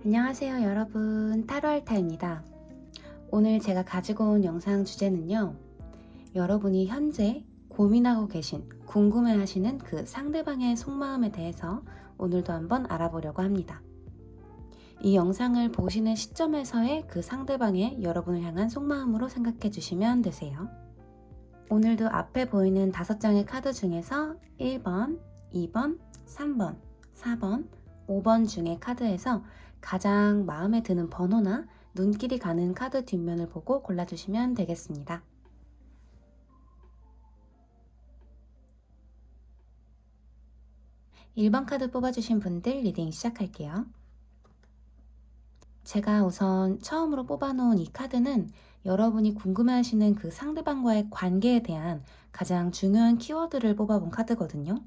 안녕하세요 여러분, 타로알타입니다. 오늘 제가 가지고 온 영상 주제는요, 여러분이 현재 고민하고 계신, 궁금해하시는 그 상대방의 속마음에 대해서 오늘도 한번 알아보려고 합니다. 이 영상을 보시는 시점에서의 그 상대방의 여러분을 향한 속마음으로 생각해 주시면 되세요. 오늘도 앞에 보이는 5장의 카드 중에서 1번, 2번, 3번, 4번, 5번 중의 카드에서 가장 마음에 드는 번호나 눈길이 가는 카드 뒷면을 보고 골라주시면 되겠습니다. (1번) 카드 뽑아주신 분들 리딩 시작할게요. 제가 우선 처음으로 뽑아놓은 이 카드는 여러분이 궁금해하시는 그 상대방과의 관계에 대한 가장 중요한 키워드를 뽑아본 카드거든요.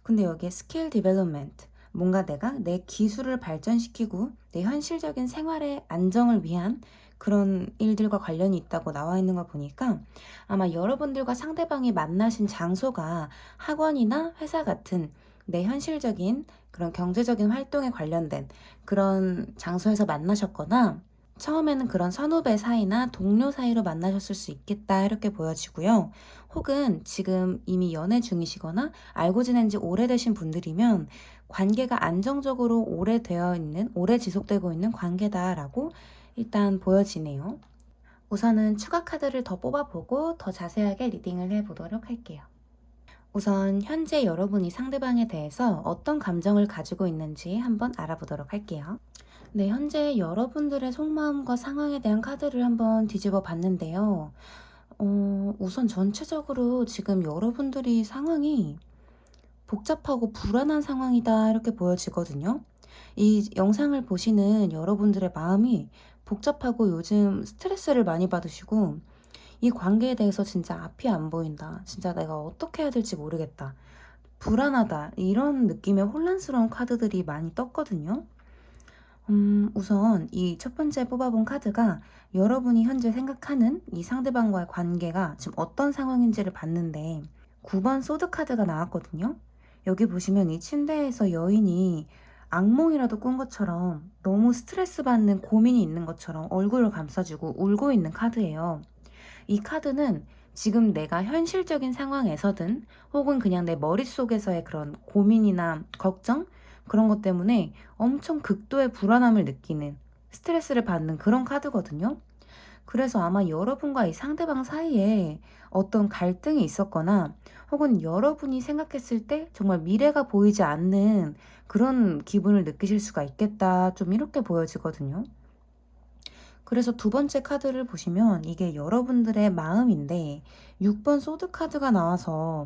근데 여기에 스킬 디벨롭먼트, 뭔가 내가 내 기술을 발전시키고 내 현실적인 생활의 안정을 위한 그런 일들과 관련이 있다고 나와 있는 걸 보니까 아마 여러분들과 상대방이 만나신 장소가 학원이나 회사 같은 내 현실적인 그런 경제적인 활동에 관련된 그런 장소에서 만나셨거나 처음에는 그런 선후배 사이나 동료 사이로 만나셨을 수 있겠다 이렇게 보여지고요. 혹은 지금 이미 연애 중이시거나 알고 지낸 지 오래되신 분들이면 관계가 안정적으로 오래 지속되고 있는 관계다라고 일단 보여지네요. 우선은 추가 카드를 더 뽑아보고 더 자세하게 리딩을 해보도록 할게요. 우선 현재 여러분이 상대방에 대해서 어떤 감정을 가지고 있는지 한번 알아보도록 할게요. 네, 현재 여러분들의 속마음과 상황에 대한 카드를 한번 뒤집어 봤는데요. 우선 전체적으로 지금 여러분들이 상황이 복잡하고 불안한 상황이다 이렇게 보여지거든요. 이 영상을 보시는 여러분들의 마음이 복잡하고 요즘 스트레스를 많이 받으시고 이 관계에 대해서 진짜 앞이 안 보인다. 진짜 내가 어떻게 해야 될지 모르겠다. 불안하다. 이런 느낌의 혼란스러운 카드들이 많이 떴거든요. 우선 이 첫 번째 뽑아본 카드가 여러분이 현재 생각하는 이 상대방과의 관계가 지금 어떤 상황인지를 봤는데 9번 소드 카드가 나왔거든요. 여기 보시면 이 침대에서 여인이 악몽이라도 꾼 것처럼 너무 스트레스 받는 고민이 있는 것처럼 얼굴을 감싸주고 울고 있는 카드예요. 이 카드는 지금 내가 현실적인 상황에서든 혹은 그냥 내 머릿속에서의 그런 고민이나 걱정? 그런 것 때문에 엄청 극도의 불안함을 느끼는, 스트레스를 받는 그런 카드거든요. 그래서 아마 여러분과 이 상대방 사이에 어떤 갈등이 있었거나 혹은 여러분이 생각했을 때 정말 미래가 보이지 않는 그런 기분을 느끼실 수가 있겠다. 좀 이렇게 보여지거든요. 그래서 두 번째 카드를 보시면 이게 여러분들의 마음인데 6번 소드 카드가 나와서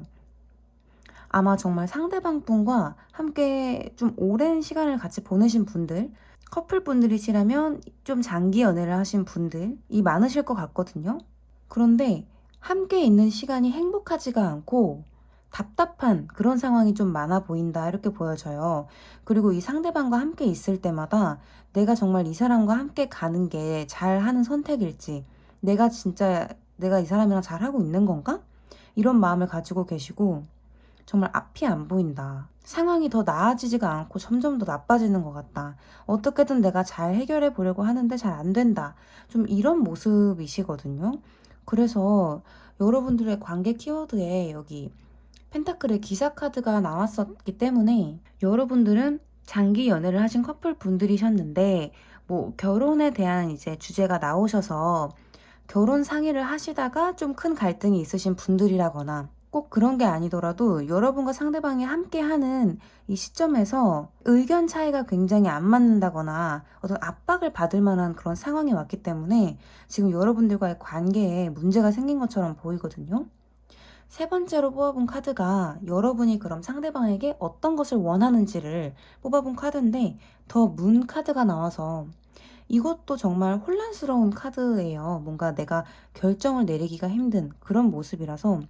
아마 정말 상대방 분과 함께 좀 오랜 시간을 같이 보내신 분들, 커플 분들이시라면 좀 장기 연애를 하신 분들이 많으실 것 같거든요. 그런데 함께 있는 시간이 행복하지가 않고 답답한 그런 상황이 좀 많아 보인다 이렇게 보여져요. 그리고 이 상대방과 함께 있을 때마다 내가 정말 이 사람과 함께 가는 게 잘하는 선택일지, 내가 진짜 내가 이 사람이랑 잘하고 있는 건가? 이런 마음을 가지고 계시고 정말 앞이 안 보인다. 상황이 더 나아지지가 않고 점점 더 나빠지는 것 같다. 어떻게든 내가 잘 해결해 보려고 하는데 잘 안 된다. 좀 이런 모습이시거든요. 그래서 여러분들의 관계 키워드에 여기 펜타클의 기사 카드가 나왔었기 때문에 여러분들은 장기 연애를 하신 커플 분들이셨는데 뭐 결혼에 대한 이제 주제가 나오셔서 결혼 상의를 하시다가 좀 큰 갈등이 있으신 분들이라거나 꼭 그런 게 아니더라도 여러분과 상대방이 함께하는 이 시점에서 의견 차이가 굉장히 안 맞는다거나 어떤 압박을 받을 만한 그런 상황이 왔기 때문에 지금 여러분들과의 관계에 문제가 생긴 것처럼 보이거든요. 세 번째로 뽑아본 카드가 여러분이 그럼 상대방에게 어떤 것을 원하는지를 뽑아본 카드인데 더 문 카드가 나와서 이것도 정말 혼란스러운 카드예요. 뭔가 내가 결정을 내리기가 힘든 그런 모습이라서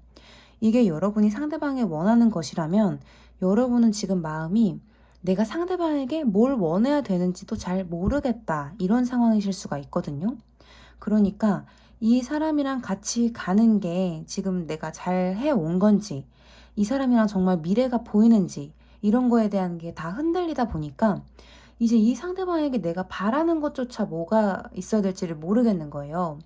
이게 여러분이 상대방이 원하는 것이라면 여러분은 지금 마음이 내가 상대방에게 뭘 원해야 되는지도 잘 모르겠다 이런 상황이실 수가 있거든요. 그러니까 이 사람이랑 같이 가는 게 지금 내가 잘 해온 건지, 이 사람이랑 정말 미래가 보이는지 이런 거에 대한 게 다 흔들리다 보니까 이제 이 상대방에게 내가 바라는 것조차 뭐가 있어야 될지를 모르겠는 거예요.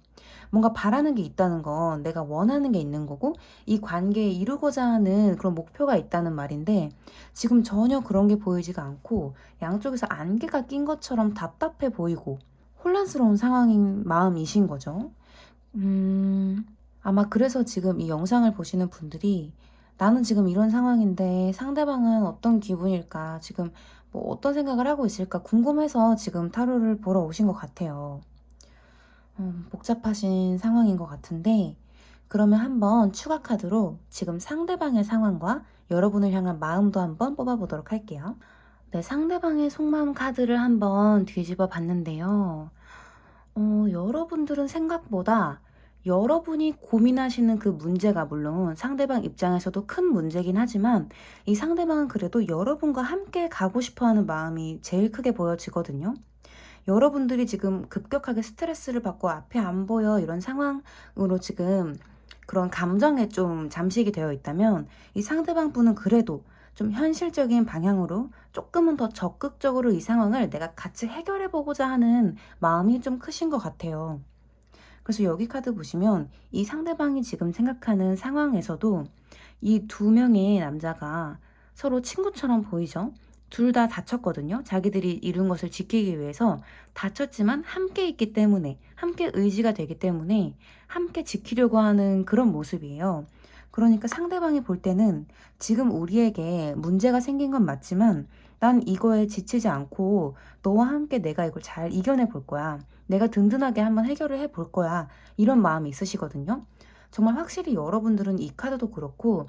뭔가 바라는 게 있다는 건 내가 원하는 게 있는 거고 이 관계에 이루고자 하는 그런 목표가 있다는 말인데 지금 전혀 그런 게 보이지가 않고 양쪽에서 안개가 낀 것처럼 답답해 보이고 혼란스러운 상황인 마음이신 거죠. 음, 아마 그래서 지금 이 영상을 보시는 분들이 나는 지금 이런 상황인데 상대방은 어떤 기분일까? 지금 뭐 어떤 생각을 하고 있을까? 궁금해서 지금 타로를 보러 오신 것 같아요. 복잡하신 상황인 것 같은데, 그러면 한번 추가 카드로 지금 상대방의 상황과 여러분을 향한 마음도 한번 뽑아보도록 할게요. 네, 상대방의 속마음 카드를 한번 뒤집어 봤는데요. 여러분들은 생각보다 여러분이 고민하시는 그 문제가 물론 상대방 입장에서도 큰 문제긴 하지만 이 상대방은 그래도 여러분과 함께 가고 싶어 하는 마음이 제일 크게 보여지거든요. 여러분들이 지금 급격하게 스트레스를 받고 앞이 안 보여 이런 상황으로 지금 그런 감정에 좀 잠식이 되어 있다면 이 상대방 분은 그래도 좀 현실적인 방향으로 조금은 더 적극적으로 이 상황을 내가 같이 해결해 보고자 하는 마음이 좀 크신 것 같아요. 그래서 여기 카드 보시면 이 상대방이 지금 생각하는 상황에서도 이 두 명의 남자가 서로 친구처럼 보이죠? 둘 다 다쳤거든요. 자기들이 이룬 것을 지키기 위해서 다쳤지만 함께 있기 때문에, 함께 의지가 되기 때문에 함께 지키려고 하는 그런 모습이에요. 그러니까 상대방이 볼 때는 지금 우리에게 문제가 생긴 건 맞지만 난 이거에 지치지 않고 너와 함께 내가 이걸 잘 이겨내 볼 거야. 내가 든든하게 한번 해결을 해 볼 거야. 이런 마음이 있으시거든요. 정말 확실히 여러분들은 이 카드도 그렇고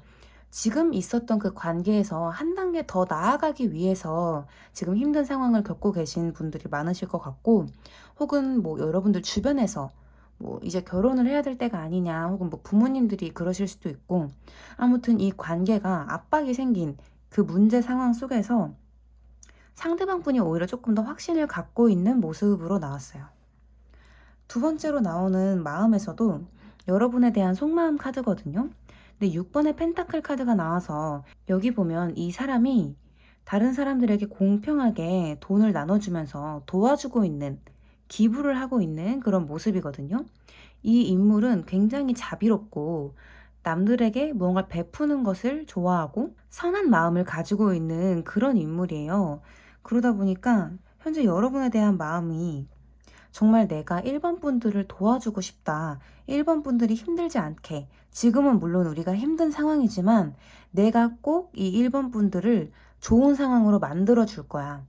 지금 있었던 그 관계에서 한 단계 더 나아가기 위해서 지금 힘든 상황을 겪고 계신 분들이 많으실 것 같고 혹은 뭐 여러분들 주변에서 뭐 이제 결혼을 해야 될 때가 아니냐 혹은 뭐 부모님들이 그러실 수도 있고 아무튼 이 관계가 압박이 생긴 그 문제 상황 속에서 상대방 분이 오히려 조금 더 확신을 갖고 있는 모습으로 나왔어요. 두 번째로 나오는 마음에서도 여러분에 대한 속마음 카드거든요. 근데 6번의 펜타클 카드가 나와서 여기 보면 이 사람이 다른 사람들에게 공평하게 돈을 나눠주면서 도와주고 있는, 기부를 하고 있는 그런 모습이거든요. 이 인물은 굉장히 자비롭고 남들에게 무언가 베푸는 것을 좋아하고 선한 마음을 가지고 있는 그런 인물이에요. 그러다 보니까 현재 여러분에 대한 마음이 정말 내가 1번 분들을 도와주고 싶다. 1번 분들이 힘들지 않게. 지금은 물론 우리가 힘든 상황이지만 내가 꼭 이 1번 분들을 좋은 상황으로 만들어 줄 거야.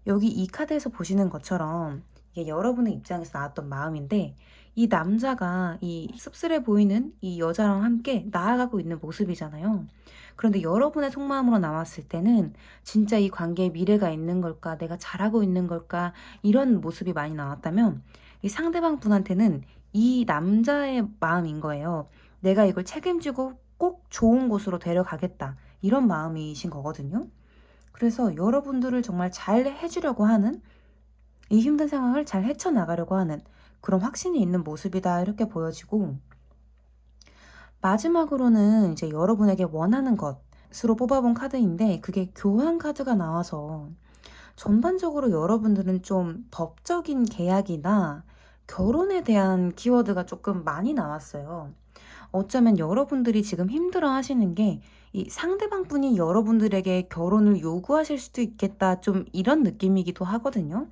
여기 이 카드에서 보시는 것처럼 이게 여러분의 입장에서 나왔던 마음인데 이 남자가 이 씁쓸해 보이는 이 여자랑 함께 나아가고 있는 모습이잖아요. 그런데 여러분의 속마음으로 나왔을 때는 진짜 이 관계에 미래가 있는 걸까? 내가 잘하고 있는 걸까? 이런 모습이 많이 나왔다면 이 상대방 분한테는 이 남자의 마음인 거예요. 내가 이걸 책임지고 꼭 좋은 곳으로 데려가겠다. 이런 마음이신 거거든요. 그래서 여러분들을 정말 잘 해주려고 하는 이 힘든 상황을 잘 헤쳐나가려고 하는 그런 확신이 있는 모습이다 이렇게 보여지고 마지막으로는 이제 여러분에게 원하는 것으로 뽑아본 카드인데 그게 교환 카드가 나와서 전반적으로 여러분들은 좀 법적인 계약이나 결혼에 대한 키워드가 조금 많이 나왔어요. 어쩌면 여러분들이 지금 힘들어 하시는 게 이 상대방 분이 여러분들에게 결혼을 요구하실 수도 있겠다. 좀 이런 느낌이기도 하거든요.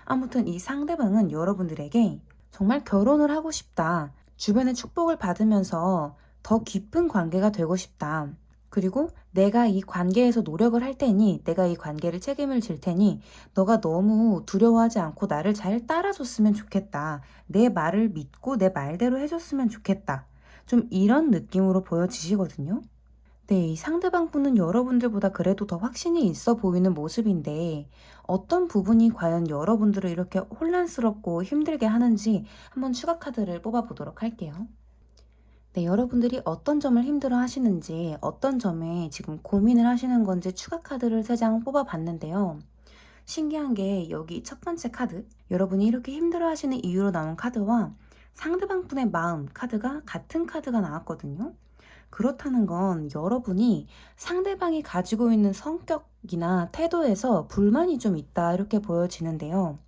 아무튼 이 상대방은 여러분들에게 정말 결혼을 하고 싶다. 주변의 축복을 받으면서 더 깊은 관계가 되고 싶다. 그리고 내가 이 관계에서 노력을 할 테니, 내가 이 관계를 책임을 질 테니, 너가 너무 두려워하지 않고 나를 잘 따라줬으면 좋겠다. 내 말을 믿고 내 말대로 해줬으면 좋겠다. 좀 이런 느낌으로 보여지시거든요. 네, 이 상대방 분은 여러분들보다 그래도 더 확신이 있어 보이는 모습인데 어떤 부분이 과연 여러분들을 이렇게 혼란스럽고 힘들게 하는지 한번 추가 카드를 뽑아보도록 할게요. 네, 여러분들이 어떤 점을 힘들어 하시는지 어떤 점에 지금 고민을 하시는 건지 추가 카드를 3장 뽑아봤는데요. 신기한 게 여기 첫 번째 카드, 여러분이 이렇게 힘들어 하시는 이유로 나온 카드와 상대방 분의 마음 카드가 같은 카드가 나왔거든요. 그렇다는 건 여러분이 상대방이 가지고 있는 성격이나 태도에서 불만이 좀 있다 이렇게 보여지는데요.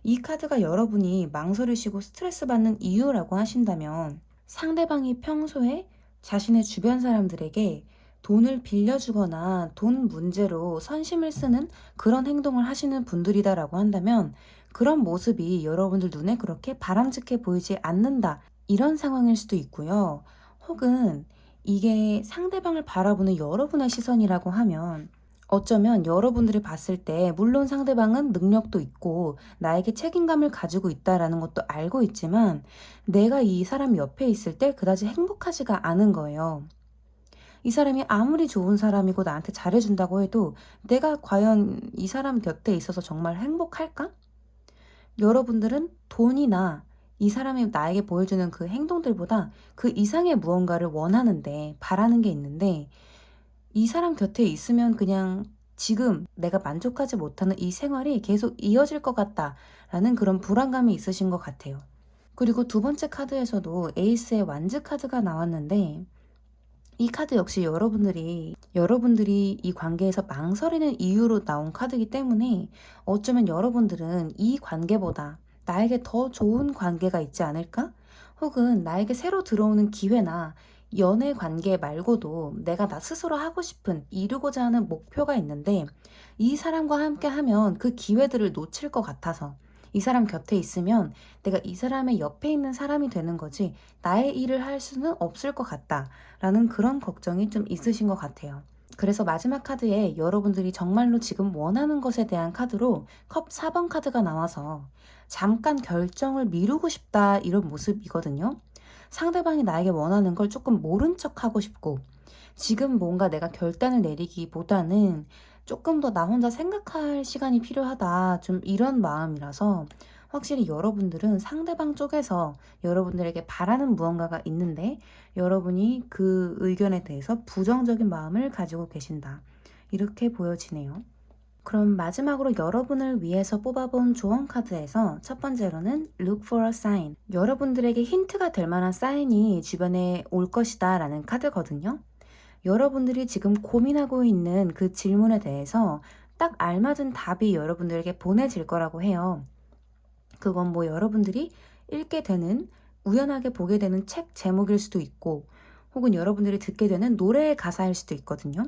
이 카드가 여러분이 망설이시고 스트레스 받는 이유라고 하신다면 상대방이 평소에 자신의 주변 사람들에게 돈을 빌려주거나 돈 문제로 선심을 쓰는 그런 행동을 하시는 분들이다라고 한다면 그런 모습이 여러분들 눈에 그렇게 바람직해 보이지 않는다. 이런 상황일 수도 있고요. 혹은 이게 상대방을 바라보는 여러분의 시선이라고 하면 어쩌면 여러분들이 봤을 때 물론 상대방은 능력도 있고 나에게 책임감을 가지고 있다라는 것도 알고 있지만 내가 이 사람 옆에 있을 때 그다지 행복하지가 않은 거예요. 이 사람이 아무리 좋은 사람이고 나한테 잘해준다고 해도 내가 과연 이 사람 곁에 있어서 정말 행복할까? 여러분들은 돈이나 이 사람이 나에게 보여주는 그 행동들보다 그 이상의 무언가를 원하는데 바라는 게 있는데 이 사람 곁에 있으면 그냥 지금 내가 만족하지 못하는 이 생활이 계속 이어질 것 같다라는 그런 불안감이 있으신 것 같아요. 그리고 두 번째 카드에서도 에이스의 완즈 카드가 나왔는데 이 카드 역시 여러분들이 이 관계에서 망설이는 이유로 나온 카드이기 때문에 어쩌면 여러분들은 이 관계보다 나에게 더 좋은 관계가 있지 않을까? 혹은 나에게 새로 들어오는 기회나 연애 관계 말고도 내가 나 스스로 하고 싶은 이루고자 하는 목표가 있는데 이 사람과 함께 하면 그 기회들을 놓칠 것 같아서 이 사람 곁에 있으면 내가 이 사람의 옆에 있는 사람이 되는 거지 나의 일을 할 수는 없을 것 같다라는 그런 걱정이 좀 있으신 것 같아요. 그래서 마지막 카드에 여러분들이 정말로 지금 원하는 것에 대한 카드로 컵 4번 카드가 나와서 잠깐 결정을 미루고 싶다 이런 모습이거든요. 상대방이 나에게 원하는 걸 조금 모른 척 하고 싶고 지금 뭔가 내가 결단을 내리기보다는 조금 더 나 혼자 생각할 시간이 필요하다. 좀 이런 마음이라서 확실히 여러분들은 상대방 쪽에서 여러분들에게 바라는 무언가가 있는데 여러분이 그 의견에 대해서 부정적인 마음을 가지고 계신다. 이렇게 보여지네요. 그럼 마지막으로 여러분을 위해서 뽑아본 조언 카드에서 첫 번째로는 Look for a sign. 여러분들에게 힌트가 될 만한 사인이 주변에 올 것이다 라는 카드거든요. 여러분들이 지금 고민하고 있는 그 질문에 대해서 딱 알맞은 답이 여러분들에게 보내질 거라고 해요. 그건 뭐 여러분들이 읽게 되는, 우연하게 보게 되는 책 제목일 수도 있고, 혹은 여러분들이 듣게 되는 노래의 가사일 수도 있거든요.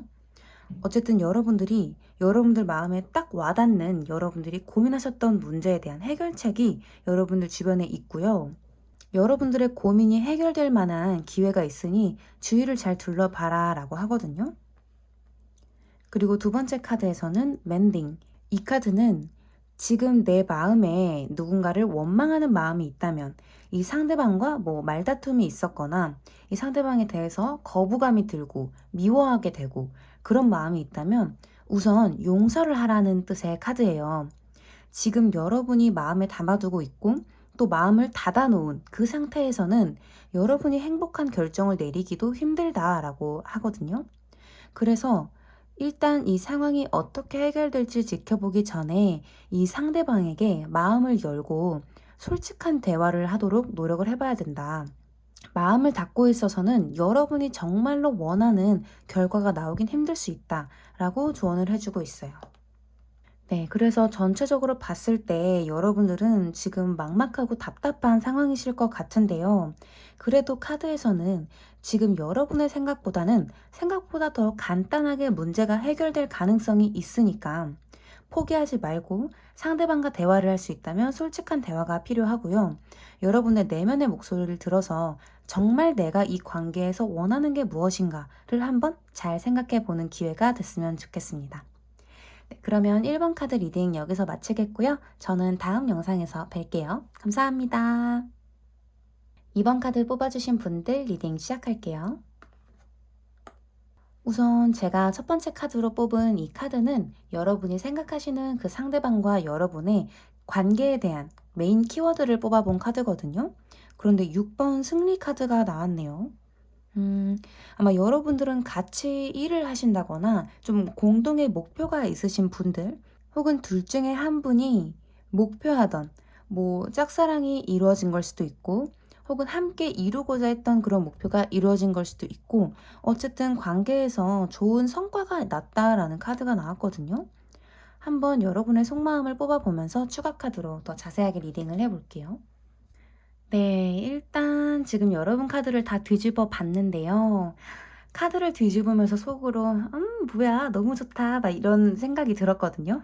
어쨌든 여러분들 마음에 딱 와닿는 여러분들이 고민하셨던 문제에 대한 해결책이 여러분들 주변에 있고요. 여러분들의 고민이 해결될 만한 기회가 있으니 주위를 잘 둘러봐라 라고 하거든요. 그리고 두 번째 카드에서는 맨딩. 이 카드는 지금 내 마음에 누군가를 원망하는 마음이 있다면 이 상대방과 뭐 말다툼이 있었거나 이 상대방에 대해서 거부감이 들고 미워하게 되고 그런 마음이 있다면 우선 용서를 하라는 뜻의 카드예요. 지금 여러분이 마음에 담아두고 있고 또 마음을 닫아놓은 그 상태에서는 여러분이 행복한 결정을 내리기도 힘들다라고 하거든요. 그래서 일단 이 상황이 어떻게 해결될지 지켜보기 전에 이 상대방에게 마음을 열고 솔직한 대화를 하도록 노력을 해봐야 된다. 마음을 닫고 있어서는 여러분이 정말로 원하는 결과가 나오긴 힘들 수 있다라고 조언을 해주고 있어요. 네, 그래서 전체적으로 봤을 때 여러분들은 지금 막막하고 답답한 상황이실 것 같은데요. 그래도 카드에서는 지금 여러분의 생각보다는 생각보다 더 간단하게 문제가 해결될 가능성이 있으니까 포기하지 말고 상대방과 대화를 할 수 있다면 솔직한 대화가 필요하고요. 여러분의 내면의 목소리를 들어서 정말 내가 이 관계에서 원하는 게 무엇인가를 한번 잘 생각해 보는 기회가 됐으면 좋겠습니다. 네, 그러면 1번 카드 리딩 여기서 마치겠고요. 저는 다음 영상에서 뵐게요. 감사합니다. 2번 카드 뽑아주신 분들 리딩 시작할게요. 우선 제가 첫 번째 카드로 뽑은 이 카드는 여러분이 생각하시는 그 상대방과 여러분의 관계에 대한 메인 키워드를 뽑아본 카드거든요. 그런데 6번 승리 카드가 나왔네요. 아마 여러분들은 같이 일을 하신다거나 좀 공동의 목표가 있으신 분들 혹은 둘 중에 한 분이 목표하던 뭐 짝사랑이 이루어진 걸 수도 있고 혹은 함께 이루고자 했던 그런 목표가 이루어진 걸 수도 있고, 어쨌든 관계에서 좋은 성과가 났다라는 카드가 나왔거든요. 한번 여러분의 속마음을 뽑아보면서 추가 카드로 더 자세하게 리딩을 해볼게요. 네, 일단 지금 여러분 카드를 다 뒤집어 봤는데요. 카드를 뒤집으면서 속으로 뭐야 너무 좋다 막 이런 생각이 들었거든요.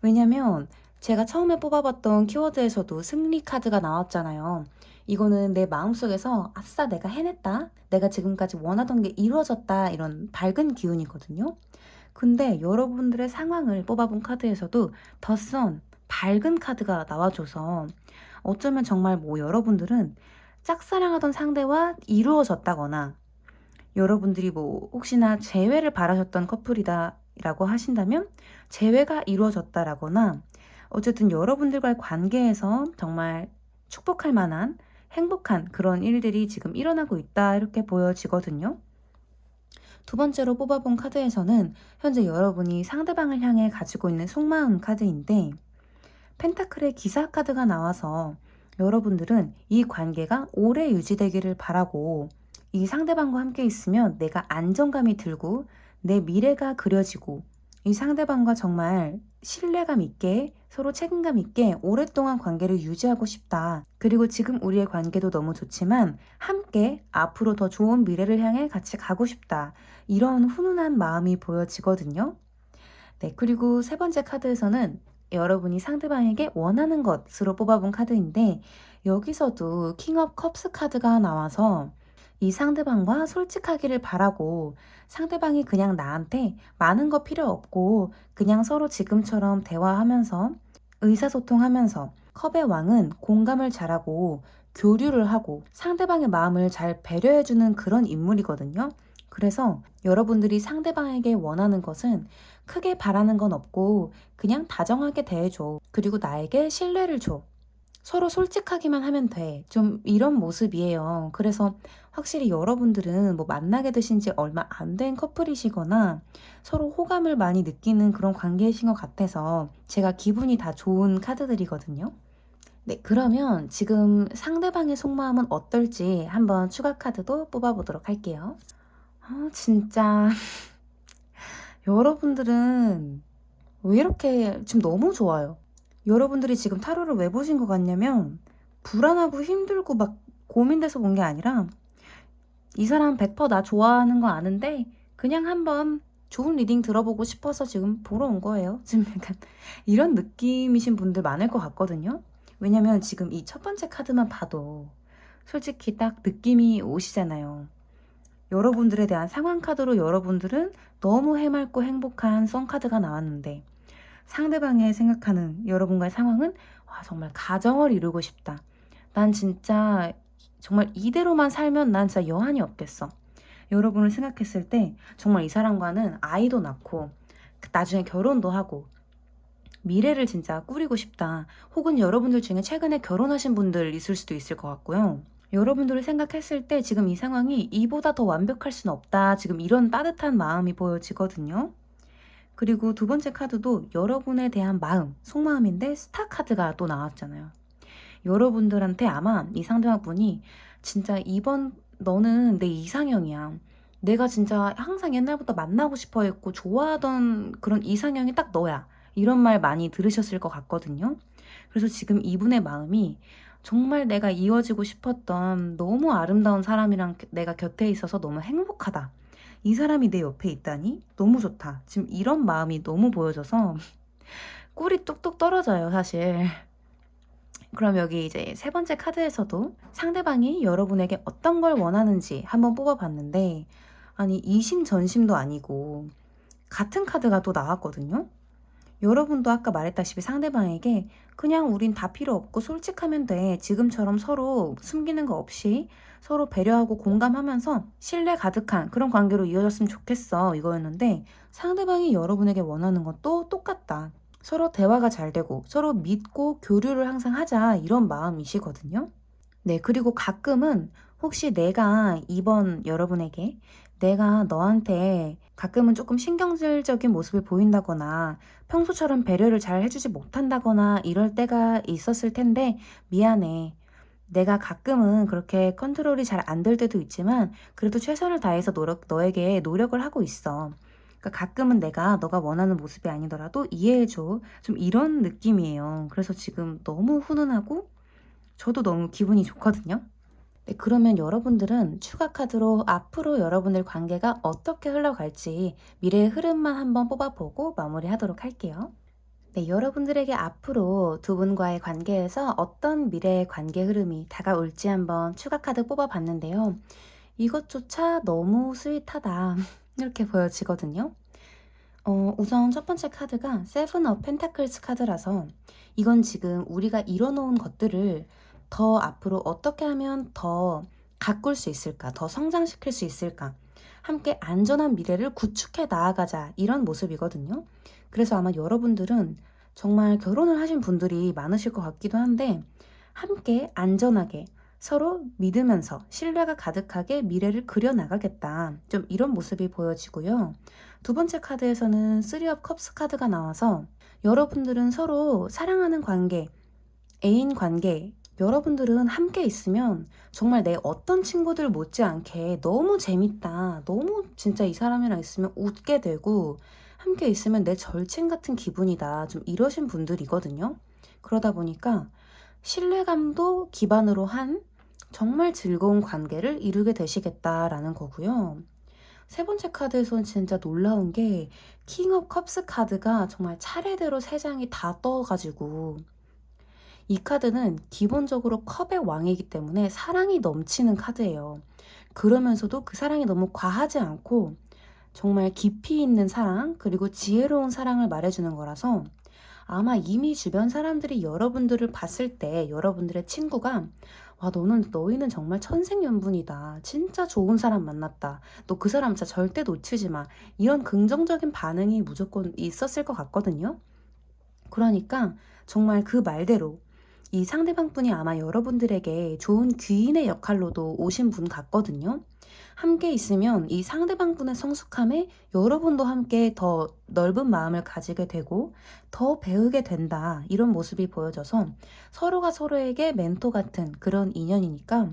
왜냐면 제가 처음에 뽑아봤던 키워드에서도 승리 카드가 나왔잖아요. 이거는 내 마음속에서 아싸 내가 해냈다, 내가 지금까지 원하던 게 이루어졌다, 이런 밝은 기운이거든요. 근데 여러분들의 상황을 뽑아본 카드에서도 더 선, 밝은 카드가 나와줘서 어쩌면 정말 뭐 여러분들은 짝사랑하던 상대와 이루어졌다거나, 여러분들이 뭐 혹시나 재회를 바라셨던 커플이다 라고 하신다면 재회가 이루어졌다라거나, 어쨌든 여러분들과의 관계에서 정말 축복할 만한 행복한 그런 일들이 지금 일어나고 있다, 이렇게 보여지거든요. 두 번째로 뽑아본 카드에서는 현재 여러분이 상대방을 향해 가지고 있는 속마음 카드인데, 펜타클의 기사 카드가 나와서 여러분들은 이 관계가 오래 유지되기를 바라고, 이 상대방과 함께 있으면 내가 안정감이 들고 내 미래가 그려지고, 이 상대방과 정말 신뢰감 있게 서로 책임감 있게 오랫동안 관계를 유지하고 싶다. 그리고 지금 우리의 관계도 너무 좋지만 함께 앞으로 더 좋은 미래를 향해 같이 가고 싶다. 이런 훈훈한 마음이 보여지거든요. 네, 그리고 세 번째 카드에서는 여러분이 상대방에게 원하는 것으로 뽑아본 카드인데, 여기서도 킹 업 컵스 카드가 나와서 이 상대방과 솔직하기를 바라고, 상대방이 그냥 나한테 많은 거 필요 없고 그냥 서로 지금처럼 대화하면서 의사소통하면서, 컵의 왕은 공감을 잘하고 교류를 하고 상대방의 마음을 잘 배려해주는 그런 인물이거든요. 그래서 여러분들이 상대방에게 원하는 것은 크게 바라는 건 없고 그냥 다정하게 대해줘. 그리고 나에게 신뢰를 줘. 서로 솔직하기만 하면 돼. 좀 이런 모습이에요. 그래서 확실히 여러분들은 뭐 만나게 되신 지 얼마 안 된 커플이시거나 서로 호감을 많이 느끼는 그런 관계이신 것 같아서 제가 기분이 다 좋은 카드들이거든요. 네, 그러면 지금 상대방의 속마음은 어떨지 한번 추가 카드도 뽑아보도록 할게요. 진짜 여러분들은 왜 이렇게 지금 너무 좋아요. 여러분들이 지금 타로를 왜 보신 것 같냐면, 불안하고 힘들고 막 고민돼서 본 게 아니라, 이 사람 100%나 좋아하는 거 아는데 그냥 한번 좋은 리딩 들어보고 싶어서 지금 보러 온 거예요. 지금 약간 이런 느낌이신 분들 많을 것 같거든요. 왜냐면 지금 이 첫 번째 카드만 봐도 솔직히 딱 느낌이 오시잖아요. 여러분들에 대한 상황 카드로 여러분들은 너무 해맑고 행복한 썬 카드가 나왔는데, 상대방의 생각하는 여러분과의 상황은 와, 정말 가정을 이루고 싶다. 난 진짜 정말 이대로만 살면 난 진짜 여한이 없겠어. 여러분을 생각했을 때 정말 이 사람과는 아이도 낳고 나중에 결혼도 하고 미래를 진짜 꾸리고 싶다. 혹은 여러분들 중에 최근에 결혼하신 분들 있을 수도 있을 것 같고요. 여러분들을 생각했을 때 지금 이 상황이 이보다 더 완벽할 수는 없다. 지금 이런 따뜻한 마음이 보여지거든요. 그리고 두 번째 카드도 여러분에 대한 마음, 속마음인데 스타 카드가 또 나왔잖아요. 여러분들한테 아마 이 상대방 분이 진짜 이번 너는 내 이상형이야. 내가 진짜 항상 옛날부터 만나고 싶어 했고 좋아하던 그런 이상형이 딱 너야. 이런 말 많이 들으셨을 것 같거든요. 그래서 지금 이분의 마음이 정말 내가 이어지고 싶었던 너무 아름다운 사람이랑 내가 곁에 있어서 너무 행복하다. 이 사람이 내 옆에 있다니 너무 좋다. 지금 이런 마음이 너무 보여져서 꿀이 뚝뚝 떨어져요, 사실. 그럼 여기 이제 세 번째 카드에서도 상대방이 여러분에게 어떤 걸 원하는지 한번 뽑아봤는데, 아니 이심전심도 아니고 같은 카드가 또 나왔거든요. 여러분도 아까 말했다시피 상대방에게 그냥 우린 다 필요 없고 솔직하면 돼. 지금처럼 서로 숨기는 거 없이 서로 배려하고 공감하면서 신뢰 가득한 그런 관계로 이어졌으면 좋겠어. 이거였는데 상대방이 여러분에게 원하는 건 또 똑같다. 서로 대화가 잘 되고 서로 믿고 교류를 항상 하자. 이런 마음이시거든요. 네, 그리고 가끔은 혹시 내가 이번 여러분에게 내가 너한테 가끔은 조금 신경질적인 모습을 보인다거나 평소처럼 배려를 잘 해주지 못한다거나 이럴 때가 있었을 텐데 미안해. 내가 가끔은 그렇게 컨트롤이 잘 안 될 때도 있지만 그래도 최선을 다해서 너에게 노력을 하고 있어. 그러니까 가끔은 내가 너가 원하는 모습이 아니더라도 이해해 줘. 좀 이런 느낌이에요. 그래서 지금 너무 훈훈하고 저도 너무 기분이 좋거든요. 네, 그러면 여러분들은 추가 카드로 앞으로 여러분들 관계가 어떻게 흘러갈지 미래의 흐름만 한번 뽑아보고 마무리하도록 할게요. 네, 여러분들에게 앞으로 두 분과의 관계에서 어떤 미래의 관계 흐름이 다가올지 한번 추가 카드 뽑아봤는데요. 이것조차 너무 스윗하다. 이렇게 보여지거든요. 우선 첫 번째 카드가 세븐 업 펜타클스 카드라서 이건 지금 우리가 이뤄놓은 것들을 더 앞으로 어떻게 하면 더 가꿀 수 있을까, 더 성장시킬 수 있을까, 함께 안전한 미래를 구축해 나아가자 이런 모습이거든요. 그래서 아마 여러분들은 정말 결혼을 하신 분들이 많으실 것 같기도 한데 함께 안전하게 서로 믿으면서 신뢰가 가득하게 미래를 그려나가겠다. 좀 이런 모습이 보여지고요. 두 번째 카드에서는 쓰리 업 컵스 카드가 나와서 여러분들은 서로 사랑하는 관계, 애인 관계, 여러분들은 함께 있으면 정말 내 어떤 친구들 못지않게 너무 재밌다. 너무 진짜 이 사람이랑 있으면 웃게 되고 함께 있으면 내 절친 같은 기분이다. 좀 이러신 분들이거든요. 그러다 보니까 신뢰감도 기반으로 한 정말 즐거운 관계를 이루게 되시겠다라는 거고요. 세 번째 카드에선 진짜 놀라운 게 킹 업 컵스 카드가 정말 차례대로 세 장이 다 떠가지고 이 카드는 기본적으로 컵의 왕이기 때문에 사랑이 넘치는 카드예요. 그러면서도 그 사랑이 너무 과하지 않고 정말 깊이 있는 사랑, 그리고 지혜로운 사랑을 말해주는 거라서 아마 이미 주변 사람들이 여러분들을 봤을 때 여러분들의 친구가 와, 너희는 정말 천생연분이다. 진짜 좋은 사람 만났다. 너 그 사람 진짜 절대 놓치지 마. 이런 긍정적인 반응이 무조건 있었을 것 같거든요. 그러니까 정말 그 말대로 이 상대방 분이 아마 여러분들에게 좋은 귀인의 역할로도 오신 분 같거든요. 함께 있으면 이 상대방 분의 성숙함에 여러분도 함께 더 넓은 마음을 가지게 되고 더 배우게 된다. 이런 모습이 보여져서 서로가 서로에게 멘토 같은 그런 인연이니까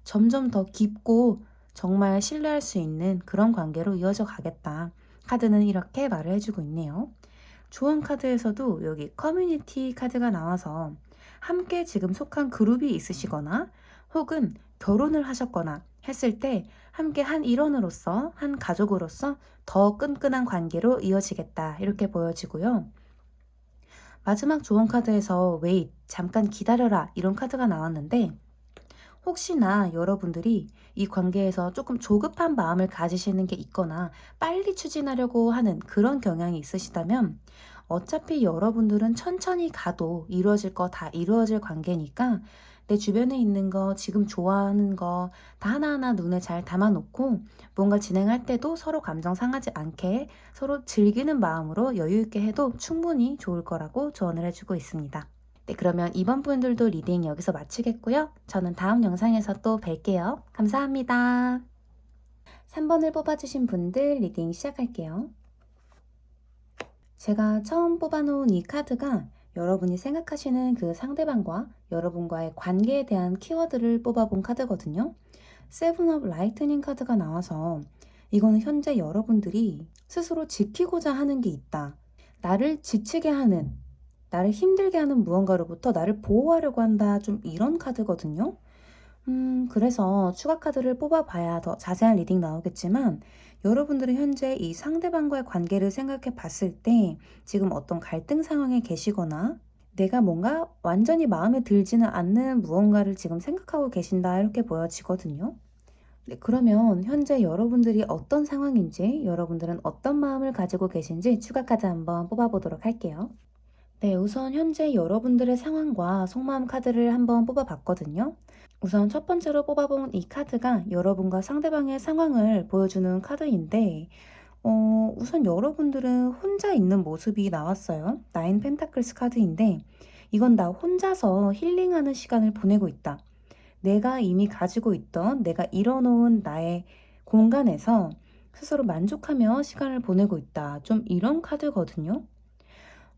점점 더 깊고 정말 신뢰할 수 있는 그런 관계로 이어져 가겠다. 카드는 이렇게 말을 해주고 있네요. 조언 카드에서도 여기 커뮤니티 카드가 나와서 함께 지금 속한 그룹이 있으시거나 혹은 결혼을 하셨거나 했을 때 함께 한 일원으로서 한 가족으로서 더 끈끈한 관계로 이어지겠다 이렇게 보여지고요. 마지막 조언 카드에서 wait, 잠깐 기다려라 이런 카드가 나왔는데 혹시나 여러분들이 이 관계에서 조금 조급한 마음을 가지시는 게 있거나 빨리 추진하려고 하는 그런 경향이 있으시다면 어차피 여러분들은 천천히 가도 이루어질 거 다 이루어질 관계니까 내 주변에 있는 거, 지금 좋아하는 거 다 하나하나 눈에 잘 담아놓고 뭔가 진행할 때도 서로 감정 상하지 않게 서로 즐기는 마음으로 여유 있게 해도 충분히 좋을 거라고 조언을 해주고 있습니다. 네, 그러면 이번 분들도 리딩 여기서 마치겠고요. 저는 다음 영상에서 또 뵐게요. 감사합니다. 3번을 뽑아주신 분들 리딩 시작할게요. 제가 처음 뽑아놓은 이 카드가 여러분이 생각하시는 그 상대방과 여러분과의 관계에 대한 키워드를 뽑아본 카드거든요. 세븐 업 라이트닝 카드가 나와서 이거는 현재 여러분들이 스스로 지키고자 하는 게 있다. 나를 지치게 하는, 나를 힘들게 하는 무언가로부터 나를 보호하려고 한다. 좀 이런 카드거든요. 그래서 추가 카드를 뽑아봐야 더 자세한 리딩 나오겠지만 여러분들은 현재 이 상대방과의 관계를 생각해 봤을 때 지금 어떤 갈등 상황에 계시거나 내가 뭔가 완전히 마음에 들지는 않는 무언가를 지금 생각하고 계신다 이렇게 보여지거든요. 네, 그러면 현재 여러분들이 어떤 상황인지 여러분들은 어떤 마음을 가지고 계신지 추가 카드 한번 뽑아보도록 할게요. 네, 우선 현재 여러분들의 상황과 속마음 카드를 한번 뽑아봤거든요. 우선 첫 번째로 뽑아본 이 카드가 여러분과 상대방의 상황을 보여주는 카드인데 우선 여러분들은 혼자 있는 모습이 나왔어요. 나인 펜타클스 카드인데 이건 나 혼자서 힐링하는 시간을 보내고 있다. 내가 이미 가지고 있던 내가 이뤄놓은 나의 공간에서 스스로 만족하며 시간을 보내고 있다. 좀 이런 카드거든요.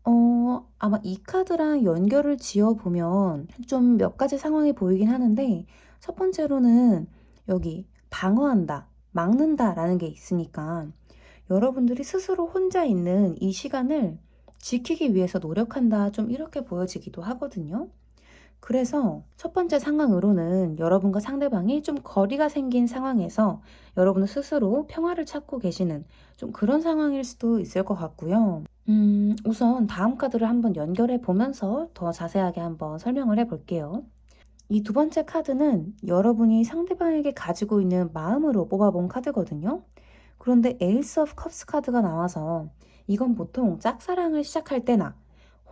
아마 이 카드랑 연결을 지어 보면 좀 몇 가지 상황이 보이긴 하는데, 첫 번째로는 여기 방어한다, 막는다라는 게 있으니까 여러분들이 스스로 혼자 있는 이 시간을 지키기 위해서 노력한다, 좀 이렇게 보여지기도 하거든요. 그래서 첫 번째 상황으로는 여러분과 상대방이 좀 거리가 생긴 상황에서 여러분은 스스로 평화를 찾고 계시는 좀 그런 상황일 수도 있을 것 같고요. 우선 다음 카드를 한번 연결해 보면서 더 자세하게 한번 설명을 해 볼게요. 이 두 번째 카드는 여러분이 상대방에게 가지고 있는 마음으로 뽑아본 카드거든요. 그런데 에이스 오브 컵스 카드가 나와서 이건 보통 짝사랑을 시작할 때나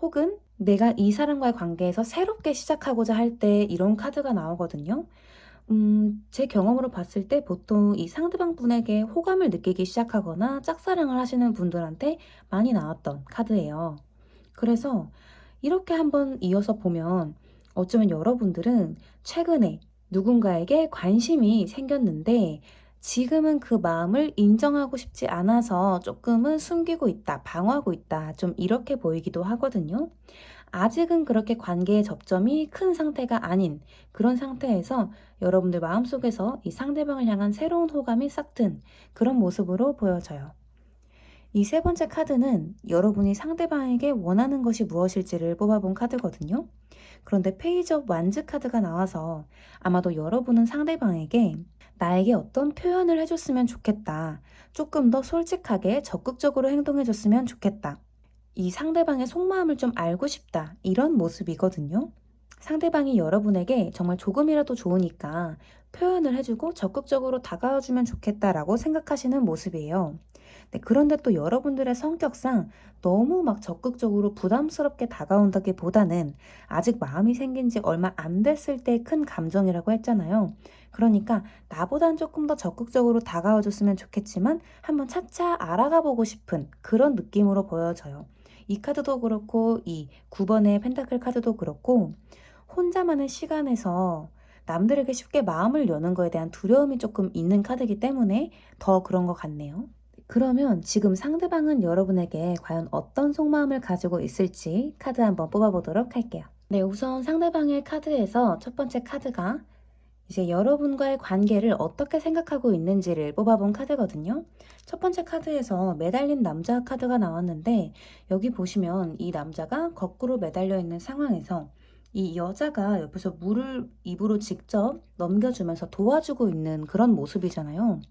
혹은 내가 이 사람과의 관계에서 새롭게 시작하고자 할 때 이런 카드가 나오거든요. 제 경험으로 봤을 때 보통 이 상대방 분에게 호감을 느끼기 시작하거나 짝사랑을 하시는 분들한테 많이 나왔던 카드예요. 그래서 이렇게 한번 이어서 보면 어쩌면 여러분들은 최근에 누군가에게 관심이 생겼는데 지금은 그 마음을 인정하고 싶지 않아서 조금은 숨기고 있다, 방어하고 있다, 좀 이렇게 보이기도 하거든요. 아직은 그렇게 관계의 접점이 큰 상태가 아닌 그런 상태에서 여러분들 마음속에서 이 상대방을 향한 새로운 호감이 싹튼 그런 모습으로 보여져요. 이 세 번째 카드는 여러분이 상대방에게 원하는 것이 무엇일지를 뽑아본 카드거든요. 그런데 페이지 업 완즈 카드가 나와서 아마도 여러분은 상대방에게 나에게 어떤 표현을 해줬으면 좋겠다. 조금 더 솔직하게 적극적으로 행동해줬으면 좋겠다. 이 상대방의 속마음을 좀 알고 싶다. 이런 모습이거든요. 상대방이 여러분에게 정말 조금이라도 좋으니까 표현을 해주고 적극적으로 다가와주면 좋겠다라고 생각하시는 모습이에요. 네, 그런데 또 여러분들의 성격상 너무 막 적극적으로 부담스럽게 다가온다기보다는 아직 마음이 생긴 지 얼마 안 됐을 때 큰 감정이라고 했잖아요. 그러니까 나보단 조금 더 적극적으로 다가와 줬으면 좋겠지만 한번 차차 알아가 보고 싶은 그런 느낌으로 보여져요. 이 카드도 그렇고 이 9번의 펜타클 카드도 그렇고 혼자만의 시간에서 남들에게 쉽게 마음을 여는 거에 대한 두려움이 조금 있는 카드이기 때문에 더 그런 것 같네요. 그러면 지금 상대방은 여러분에게 과연 어떤 속마음을 가지고 있을지 카드 한번 뽑아보도록 할게요. 네, 우선 상대방의 카드에서 첫 번째 카드가 이제 여러분과의 관계를 어떻게 생각하고 있는지를 뽑아본 카드거든요. 첫 번째 카드에서 매달린 남자 카드가 나왔는데 여기 보시면 이 남자가 거꾸로 매달려 있는 상황에서 이 여자가 옆에서 물을 입으로 직접 넘겨주면서 도와주고 있는 그런 모습이잖아요.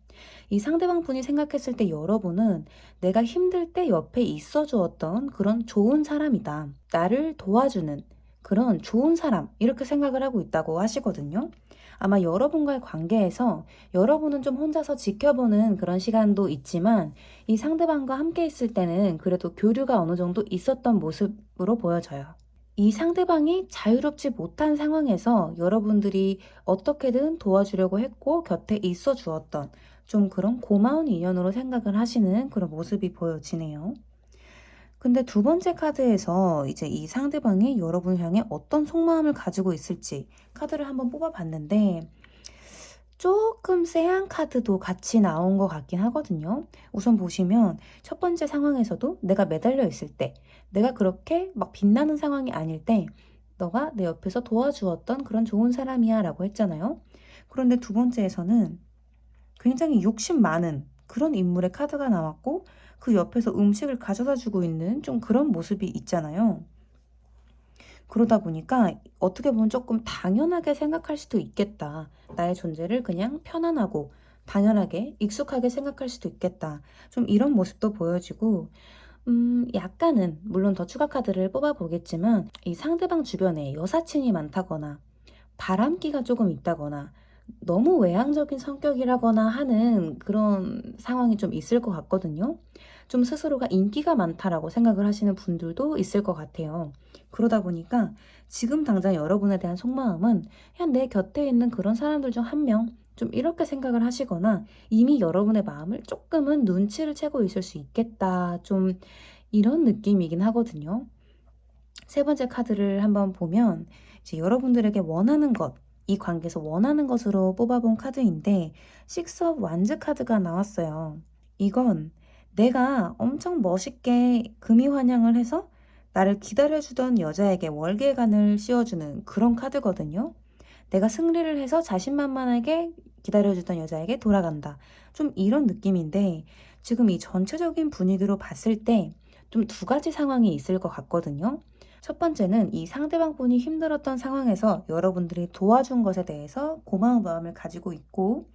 이 상대방 분이 생각했을 때 여러분은 내가 힘들 때 옆에 있어 주었던 그런 좋은 사람이다. 나를 도와주는 그런 좋은 사람, 이렇게 생각을 하고 있다고 하시거든요. 아마 여러분과의 관계에서 여러분은 좀 혼자서 지켜보는 그런 시간도 있지만 이 상대방과 함께 있을 때는 그래도 교류가 어느 정도 있었던 모습으로 보여져요. 이 상대방이 자유롭지 못한 상황에서 여러분들이 어떻게든 도와주려고 했고 곁에 있어 주었던 좀 그런 고마운 인연으로 생각을 하시는 그런 모습이 보여지네요. 근데 두 번째 카드에서 이제 이 상대방이 여러분을 향해 어떤 속마음을 가지고 있을지 카드를 한번 뽑아봤는데 조금 쎄한 카드도 같이 나온 것 같긴 하거든요. 우선 보시면 첫 번째 상황에서도 내가 매달려 있을 때, 내가 그렇게 막 빛나는 상황이 아닐 때, 너가 내 옆에서 도와주었던 그런 좋은 사람이야 라고 했잖아요. 그런데 두 번째에서는 굉장히 욕심 많은 그런 인물의 카드가 나왔고, 그 옆에서 음식을 가져다 주고 있는 좀 그런 모습이 있잖아요. 그러다 보니까 어떻게 보면 조금 당연하게 생각할 수도 있겠다. 나의 존재를 그냥 편안하고 당연하게 익숙하게 생각할 수도 있겠다. 좀 이런 모습도 보여지고, 약간은 물론 더 추가 카드를 뽑아보겠지만 이 상대방 주변에 여사친이 많다거나 바람기가 조금 있다거나 너무 외향적인 성격이라거나 하는 그런 상황이 좀 있을 것 같거든요. 좀 스스로가 인기가 많다라고 생각을 하시는 분들도 있을 것 같아요. 그러다 보니까 지금 당장 여러분에 대한 속마음은 그냥 내 곁에 있는 그런 사람들 중 한 명, 좀 이렇게 생각을 하시거나 이미 여러분의 마음을 조금은 눈치를 채고 있을 수 있겠다. 좀 이런 느낌이긴 하거든요. 세 번째 카드를 한번 보면 이제 여러분들에게 원하는 것, 이 관계에서 원하는 것으로 뽑아본 카드인데 식스 업 완즈 카드가 나왔어요. 이건 내가 엄청 멋있게 금이 환영을 해서 나를 기다려주던 여자에게 월계관을 씌워주는 그런 카드거든요. 내가 승리를 해서 자신만만하게 기다려주던 여자에게 돌아간다. 좀 이런 느낌인데 지금 이 전체적인 분위기로 봤을 때 좀 두 가지 상황이 있을 것 같거든요. 첫 번째는 이 상대방 분이 힘들었던 상황에서 여러분들이 도와준 것에 대해서 고마운 마음을 가지고 있고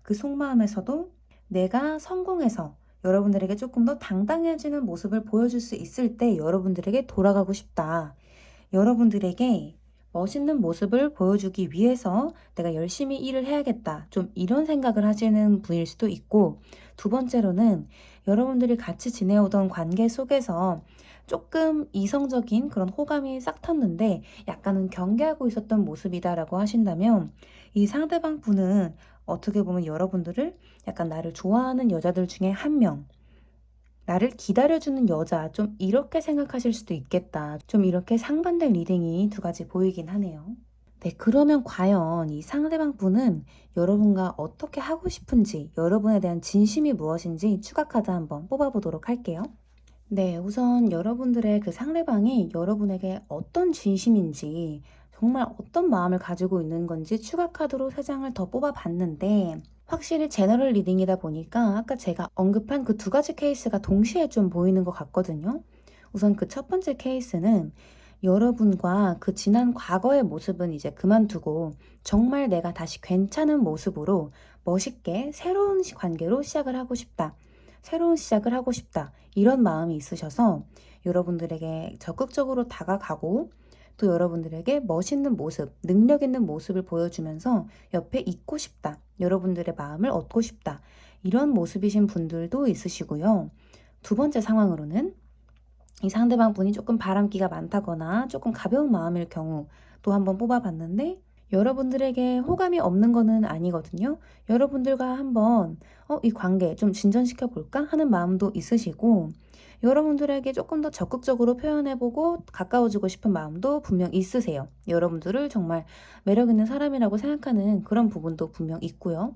그 속마음에서도 내가 성공해서 여러분들에게 조금 더 당당해지는 모습을 보여줄 수 있을 때 여러분들에게 돌아가고 싶다. 여러분들에게 멋있는 모습을 보여주기 위해서 내가 열심히 일을 해야겠다. 좀 이런 생각을 하시는 분일 수도 있고, 두 번째로는 여러분들이 같이 지내오던 관계 속에서 조금 이성적인 그런 호감이 싹 텄는데 약간은 경계하고 있었던 모습이다라고 하신다면 이 상대방 분은 어떻게 보면 여러분들을 약간 나를 좋아하는 여자들 중에 한 명, 나를 기다려주는 여자, 좀 이렇게 생각하실 수도 있겠다. 좀 이렇게 상반된 리딩이 두 가지 보이긴 하네요. 네, 그러면 과연 이 상대방 분은 여러분과 어떻게 하고 싶은지, 여러분에 대한 진심이 무엇인지 추가 카드 한번 뽑아보도록 할게요. 네, 우선 여러분들의 그 상대방이 여러분에게 어떤 진심인지, 정말 어떤 마음을 가지고 있는 건지 추가 카드로 3장을 더 뽑아봤는데, 확실히 제너럴 리딩이다 보니까 아까 제가 언급한 그 두 가지 케이스가 동시에 좀 보이는 것 같거든요. 우선 그 첫 번째 케이스는 여러분과 그 지난 과거의 모습은 이제 그만두고 정말 내가 다시 괜찮은 모습으로 멋있게 새로운 관계로 시작을 하고 싶다. 새로운 시작을 하고 싶다. 이런 마음이 있으셔서 여러분들에게 적극적으로 다가가고 또 여러분들에게 멋있는 모습, 능력 있는 모습을 보여주면서 옆에 있고 싶다. 여러분들의 마음을 얻고 싶다. 이런 모습이신 분들도 있으시고요. 두 번째 상황으로는 이 상대방 분이 조금 바람기가 많다거나 조금 가벼운 마음일 경우 또 한번 뽑아봤는데 여러분들에게 호감이 없는 거는 아니거든요. 여러분들과 한번 이 관계 좀 진전시켜 볼까 하는 마음도 있으시고 여러분들에게 조금 더 적극적으로 표현해보고 가까워지고 싶은 마음도 분명 있으세요. 여러분들을 정말 매력 있는 사람이라고 생각하는 그런 부분도 분명 있고요.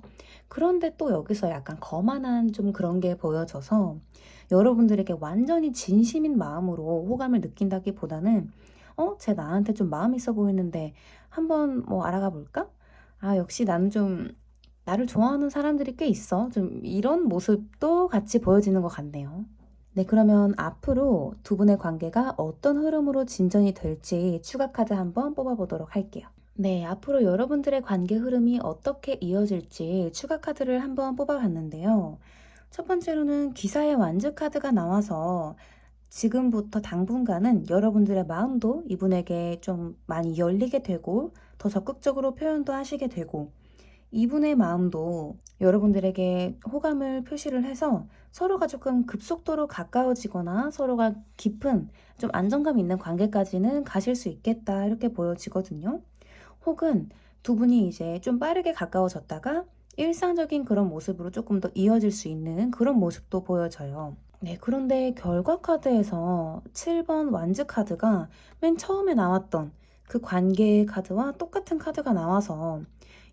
그런데 또 여기서 약간 거만한 좀 그런 게 보여져서 여러분들에게 완전히 진심인 마음으로 호감을 느낀다기보다는 쟤 나한테 좀 마음 있어 보이는데 한번 뭐 알아가 볼까? 아, 역시 나는 좀 나를 좋아하는 사람들이 꽤 있어. 좀 이런 모습도 같이 보여지는 것 같네요. 네, 그러면 앞으로 두 분의 관계가 어떤 흐름으로 진전이 될지 추가 카드 한번 뽑아보도록 할게요. 네, 앞으로 여러분들의 관계 흐름이 어떻게 이어질지 추가 카드를 한번 뽑아봤는데요. 첫 번째로는 기사의 완즈 카드가 나와서 지금부터 당분간은 여러분들의 마음도 이분에게 좀 많이 열리게 되고 더 적극적으로 표현도 하시게 되고 이분의 마음도 여러분들에게 호감을 표시를 해서 서로가 조금 급속도로 가까워지거나 서로가 깊은 좀 안정감 있는 관계까지는 가실 수 있겠다 이렇게 보여지거든요. 혹은 두 분이 이제 좀 빠르게 가까워졌다가 일상적인 그런 모습으로 조금 더 이어질 수 있는 그런 모습도 보여져요. 네, 그런데 결과 카드에서 7번 완즈 카드가 맨 처음에 나왔던 그 관계의 카드와 똑같은 카드가 나와서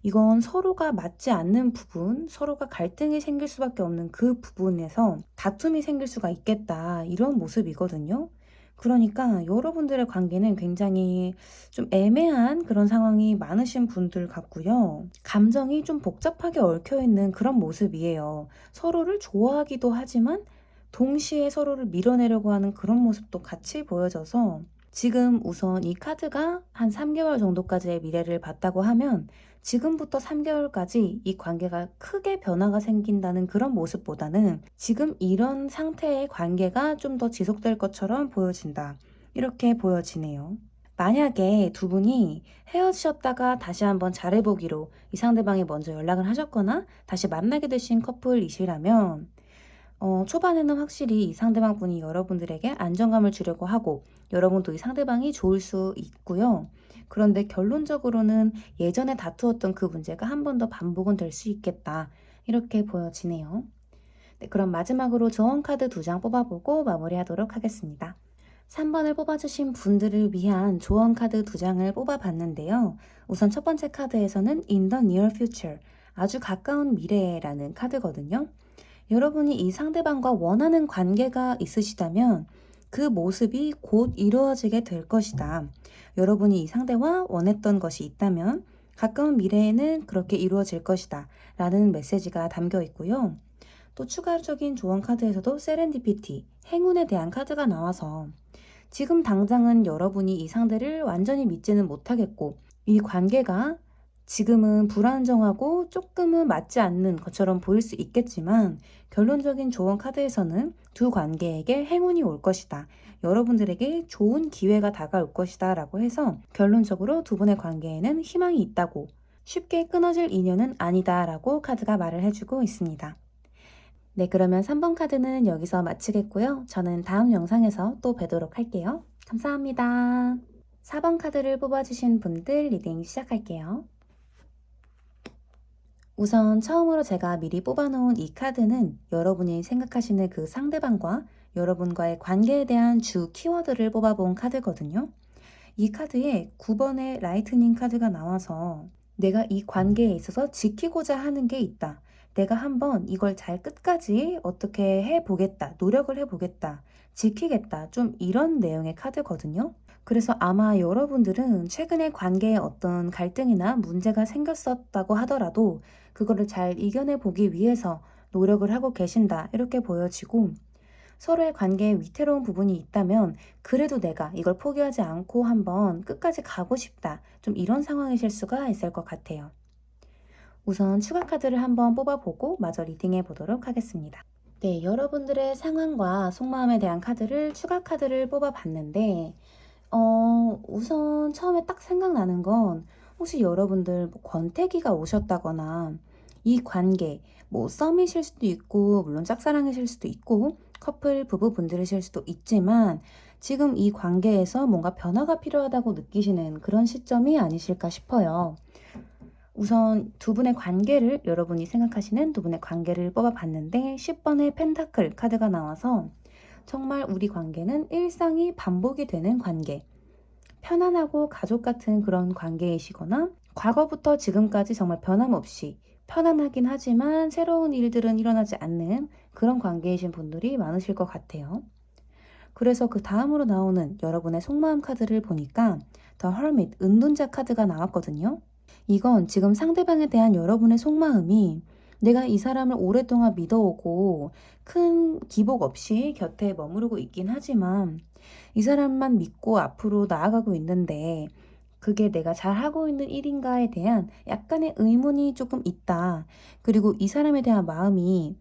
이건 서로가 맞지 않는 부분, 서로가 갈등이 생길 수밖에 없는 그 부분에서 다툼이 생길 수가 있겠다. 이런 모습이거든요. 그러니까 여러분들의 관계는 굉장히 좀 애매한 그런 상황이 많으신 분들 같고요. 감정이 좀 복잡하게 얽혀 있는 그런 모습이에요. 서로를 좋아하기도 하지만 동시에 서로를 밀어내려고 하는 그런 모습도 같이 보여져서 지금 우선 이 카드가 한 3개월 정도까지의 미래를 봤다고 하면 지금부터 3개월까지 이 관계가 크게 변화가 생긴다는 그런 모습보다는 지금 이런 상태의 관계가 좀 더 지속될 것처럼 보여진다. 이렇게 보여지네요. 만약에 두 분이 헤어지셨다가 다시 한번 잘해보기로 이 상대방이 먼저 연락을 하셨거나 다시 만나게 되신 커플이시라면 초반에는 확실히 이 상대방 분이 여러분들에게 안정감을 주려고 하고 여러분도 이 상대방이 좋을 수 있고요. 그런데 결론적으로는 예전에 다투었던 그 문제가 한 번 더 반복은 될 수 있겠다. 이렇게 보여지네요. 네, 그럼 마지막으로 조언 카드 2장 뽑아보고 마무리하도록 하겠습니다. 3번을 뽑아주신 분들을 위한 조언 카드 2장을 뽑아봤는데요. 우선 첫 번째 카드에서는 In the near future, 아주 가까운 미래라는 카드거든요. 여러분이 이 상대방과 원하는 관계가 있으시다면 그 모습이 곧 이루어지게 될 것이다. 여러분이 이 상대와 원했던 것이 있다면 가까운 미래에는 그렇게 이루어질 것이다. 라는 메시지가 담겨 있고요. 또 추가적인 조언 카드에서도 세렌디피티, 행운에 대한 카드가 나와서 지금 당장은 여러분이 이 상대를 완전히 믿지는 못하겠고 이 관계가 지금은 불안정하고 조금은 맞지 않는 것처럼 보일 수 있겠지만 결론적인 조언 카드에서는 두 관계에게 행운이 올 것이다. 여러분들에게 좋은 기회가 다가올 것이다 라고 해서 결론적으로 두 분의 관계에는 희망이 있다고 쉽게 끊어질 인연은 아니다 라고 카드가 말을 해주고 있습니다. 네, 그러면 3번 카드는 여기서 마치겠고요. 저는 다음 영상에서 또 뵈도록 할게요. 감사합니다. 4번 카드를 뽑아주신 분들 리딩 시작할게요. 우선 처음으로 제가 미리 뽑아놓은 이 카드는 여러분이 생각하시는 그 상대방과 여러분과의 관계에 대한 주 키워드를 뽑아본 카드거든요. 이 카드에 9번의 라이트닝 카드가 나와서 내가 이 관계에 있어서 지키고자 하는 게 있다. 내가 한번 이걸 잘 끝까지 어떻게 해보겠다. 노력을 해보겠다. 지키겠다. 좀 이런 내용의 카드거든요. 그래서 아마 여러분들은 최근에 관계에 어떤 갈등이나 문제가 생겼었다고 하더라도 그거를 잘 이겨내 보기 위해서 노력을 하고 계신다. 이렇게 보여지고 서로의 관계에 위태로운 부분이 있다면 그래도 내가 이걸 포기하지 않고 한번 끝까지 가고 싶다. 좀 이런 상황이실 수가 있을 것 같아요. 우선 추가 카드를 한번 뽑아보고 마저 리딩해 보도록 하겠습니다. 네, 여러분들의 상황과 속마음에 대한 카드를 추가 카드를 뽑아봤는데 우선 처음에 딱 생각나는 건 혹시 여러분들 뭐 권태기가 오셨다거나 이 관계, 뭐 썸이실 수도 있고 물론 짝사랑이실 수도 있고 커플 부부분들이실 수도 있지만 지금 이 관계에서 뭔가 변화가 필요하다고 느끼시는 그런 시점이 아니실까 싶어요. 우선 두 분의 관계를 여러분이 생각하시는 두 분의 관계를 뽑아봤는데 10번의 펜타클 카드가 나와서 정말 우리 관계는 일상이 반복이 되는 관계, 편안하고 가족 같은 그런 관계이시거나 과거부터 지금까지 정말 변함없이 편안하긴 하지만 새로운 일들은 일어나지 않는 그런 관계이신 분들이 많으실 것 같아요. 그래서 그 다음으로 나오는 여러분의 속마음 카드를 보니까 더 허밋, 은둔자 카드가 나왔거든요. 이건 지금 상대방에 대한 여러분의 속마음이 내가 이 사람을 오랫동안 믿어오고 큰 기복 없이 곁에 머무르고 있긴 하지만 이 사람만 믿고 앞으로 나아가고 있는데 그게 내가 잘하고 있는 일인가에 대한 약간의 의문이 조금 있다. 그리고 이 사람에 대한 마음이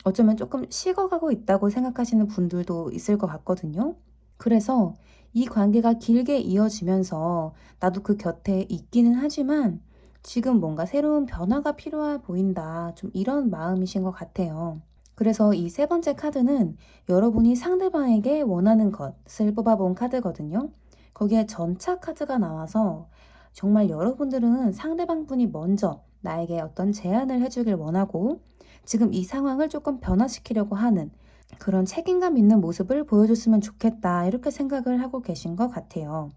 어쩌면 조금 식어가고 있다고 생각하시는 분들도 있을 것 같거든요. 그래서 이 관계가 길게 이어지면서 나도 그 곁에 있기는 하지만 지금 뭔가 새로운 변화가 필요해 보인다. 좀 이런 마음이신 것 같아요. 그래서 이 세 번째 카드는 여러분이 상대방에게 원하는 것을 뽑아본 카드거든요. 거기에 전차 카드가 나와서 정말 여러분들은 상대방 분이 먼저 나에게 어떤 제안을 해주길 원하고 지금 이 상황을 조금 변화시키려고 하는 그런 책임감 있는 모습을 보여줬으면 좋겠다. 이렇게 생각을 하고 계신 것 같아요.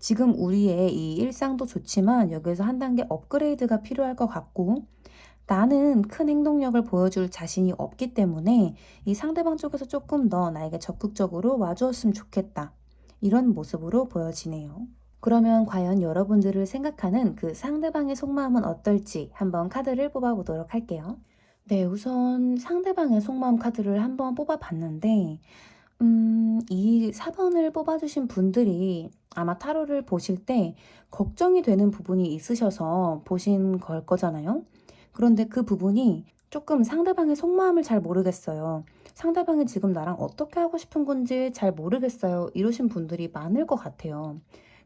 지금 우리의 이 일상도 좋지만 여기서 한 단계 업그레이드가 필요할 것 같고 나는 큰 행동력을 보여줄 자신이 없기 때문에 이 상대방 쪽에서 조금 더 나에게 적극적으로 와주었으면 좋겠다. 이런 모습으로 보여지네요. 그러면 과연 여러분들을 생각하는 그 상대방의 속마음은 어떨지 한번 카드를 뽑아보도록 할게요. 네, 우선 상대방의 속마음 카드를 한번 뽑아봤는데 이 4번을 뽑아주신 분들이 아마 타로를 보실 때 걱정이 되는 부분이 있으셔서 보신 걸 거잖아요. 그런데 그 부분이 조금 상대방의 속마음을 잘 모르겠어요. 상대방이 지금 나랑 어떻게 하고 싶은 건지 잘 모르겠어요. 이러신 분들이 많을 것 같아요.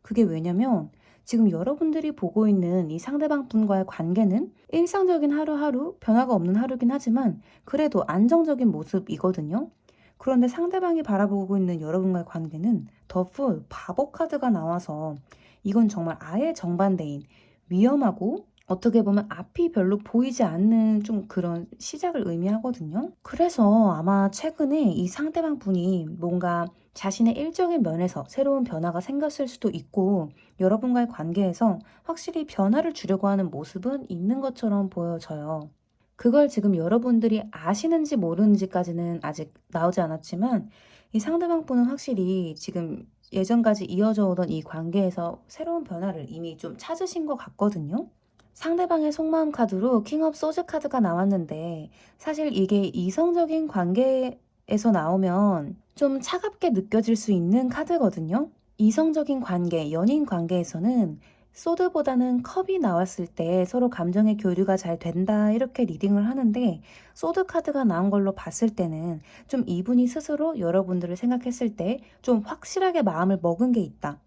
그게 왜냐면 지금 여러분들이 보고 있는 이 상대방 분과의 관계는 일상적인 하루하루 변화가 없는 하루긴 하지만 그래도 안정적인 모습이거든요. 그런데 상대방이 바라보고 있는 여러분과의 관계는 더 풀, 바보 카드가 나와서 이건 정말 아예 정반대인 위험하고 어떻게 보면 앞이 별로 보이지 않는 좀 그런 시작을 의미하거든요. 그래서 아마 최근에 이 상대방 분이 뭔가 자신의 일적인 면에서 새로운 변화가 생겼을 수도 있고 여러분과의 관계에서 확실히 변화를 주려고 하는 모습은 있는 것처럼 보여져요. 그걸 지금 여러분들이 아시는지 모르는지까지는 아직 나오지 않았지만 이 상대방 분은 확실히 지금 예전까지 이어져 오던 이 관계에서 새로운 변화를 이미 좀 찾으신 것 같거든요. 상대방의 속마음 카드로 킹 업 소즈 카드가 나왔는데 사실 이게 이성적인 관계에서 나오면 좀 차갑게 느껴질 수 있는 카드거든요. 이성적인 관계, 연인 관계에서는 소드보다는 컵이 나왔을 때 서로 감정의 교류가 잘 된다 이렇게 리딩을 하는데 소드 카드가 나온 걸로 봤을 때는 좀 이분이 스스로 여러분들을 생각했을 때 좀 확실하게 마음을 먹은 게 있다.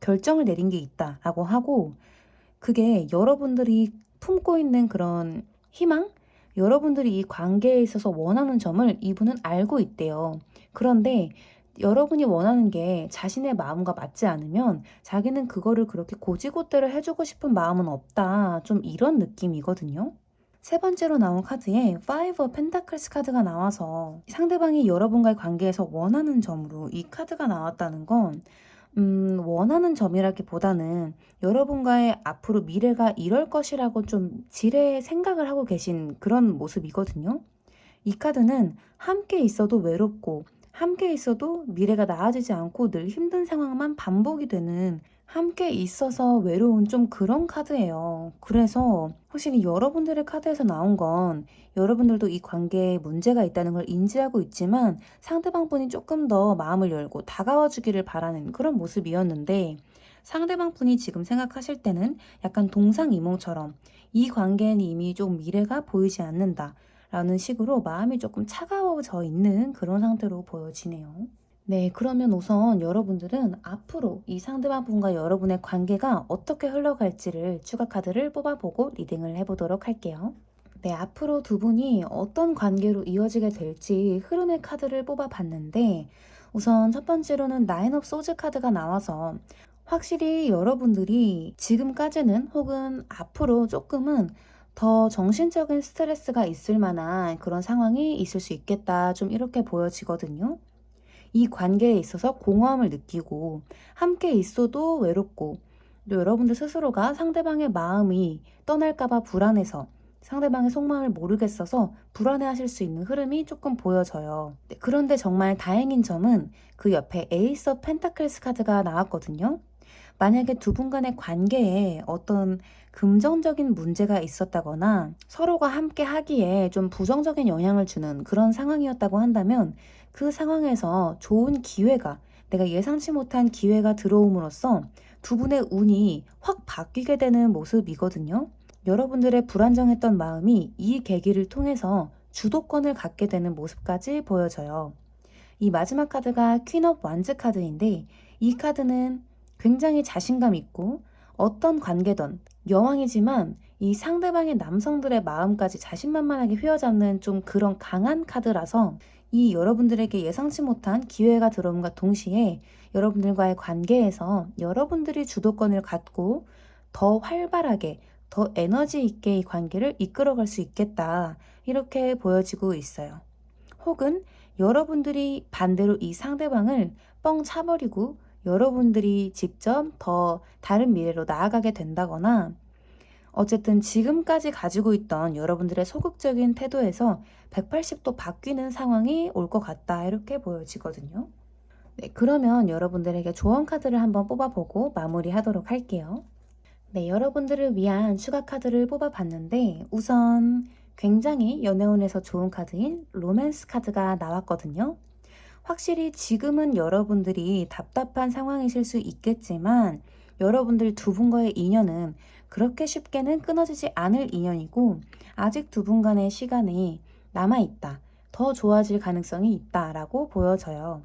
결정을 내린 게 있다라고 하고 그게 여러분들이 품고 있는 그런 희망? 여러분들이 이 관계에 있어서 원하는 점을 이분은 알고 있대요. 그런데 여러분이 원하는 게 자신의 마음과 맞지 않으면 자기는 그거를 그렇게 고지고대로 해주고 싶은 마음은 없다. 좀 이런 느낌이거든요. 세 번째로 나온 카드에 Five of Pentacles 카드가 나와서 상대방이 여러분과의 관계에서 원하는 점으로 이 카드가 나왔다는 건 원하는 점이라기보다는 여러분과의 앞으로 미래가 이럴 것이라고 좀 지레 생각을 하고 계신 그런 모습이거든요. 이 카드는 함께 있어도 외롭고 함께 있어도 미래가 나아지지 않고 늘 힘든 상황만 반복이 되는 함께 있어서 외로운 좀 그런 카드예요. 그래서 확실히 여러분들의 카드에서 나온 건 여러분들도 이 관계에 문제가 있다는 걸 인지하고 있지만 상대방 분이 조금 더 마음을 열고 다가와 주기를 바라는 그런 모습이었는데 상대방 분이 지금 생각하실 때는 약간 동상이몽처럼 이 관계는 이미 좀 미래가 보이지 않는다. 라는 식으로 마음이 조금 차가워져 있는 그런 상태로 보여지네요. 네, 그러면 우선 여러분들은 앞으로 이 상대방 분과 여러분의 관계가 어떻게 흘러갈지를 추가 카드를 뽑아보고 리딩을 해보도록 할게요. 네, 앞으로 두 분이 어떤 관계로 이어지게 될지 흐름의 카드를 뽑아봤는데 우선 첫 번째로는 나인 업 소즈 카드가 나와서 확실히 여러분들이 지금까지는 혹은 앞으로 조금은 더 정신적인 스트레스가 있을 만한 그런 상황이 있을 수 있겠다. 좀 이렇게 보여지거든요. 이 관계에 있어서 공허함을 느끼고 함께 있어도 외롭고 또 여러분들 스스로가 상대방의 마음이 떠날까봐 불안해서 상대방의 속마음을 모르겠어서 불안해하실 수 있는 흐름이 조금 보여져요. 네, 그런데 정말 다행인 점은 그 옆에 에이스 오브 펜타클스 카드가 나왔거든요. 만약에 두 분 간의 관계에 어떤 금전적인 문제가 있었다거나 서로가 함께 하기에 좀 부정적인 영향을 주는 그런 상황이었다고 한다면 그 상황에서 좋은 기회가 내가 예상치 못한 기회가 들어옴으로써 두 분의 운이 확 바뀌게 되는 모습이거든요. 여러분들의 불안정했던 마음이 이 계기를 통해서 주도권을 갖게 되는 모습까지 보여져요. 이 마지막 카드가 퀸 업 완즈 카드인데 이 카드는 굉장히 자신감 있고 어떤 관계든 여왕이지만 이 상대방의 남성들의 마음까지 자신만만하게 휘어잡는 좀 그런 강한 카드라서 이 여러분들에게 예상치 못한 기회가 들어옴과 동시에 여러분들과의 관계에서 여러분들이 주도권을 갖고 더 활발하게 더 에너지 있게 이 관계를 이끌어갈 수 있겠다 이렇게 보여지고 있어요. 혹은 여러분들이 반대로 이 상대방을 뻥 차버리고 여러분들이 직접 더 다른 미래로 나아가게 된다거나 어쨌든 지금까지 가지고 있던 여러분들의 소극적인 태도에서 180도 바뀌는 상황이 올 것 같다 이렇게 보여지거든요. 네, 그러면 여러분들에게 조언 카드를 한번 뽑아보고 마무리하도록 할게요. 네, 여러분들을 위한 추가 카드를 뽑아봤는데 우선 굉장히 연애운에서 좋은 카드인 로맨스 카드가 나왔거든요. 확실히 지금은 여러분들이 답답한 상황이실 수 있겠지만 여러분들 두 분과의 인연은 그렇게 쉽게는 끊어지지 않을 인연이고 아직 두 분 간의 시간이 남아있다. 더 좋아질 가능성이 있다라고 보여져요.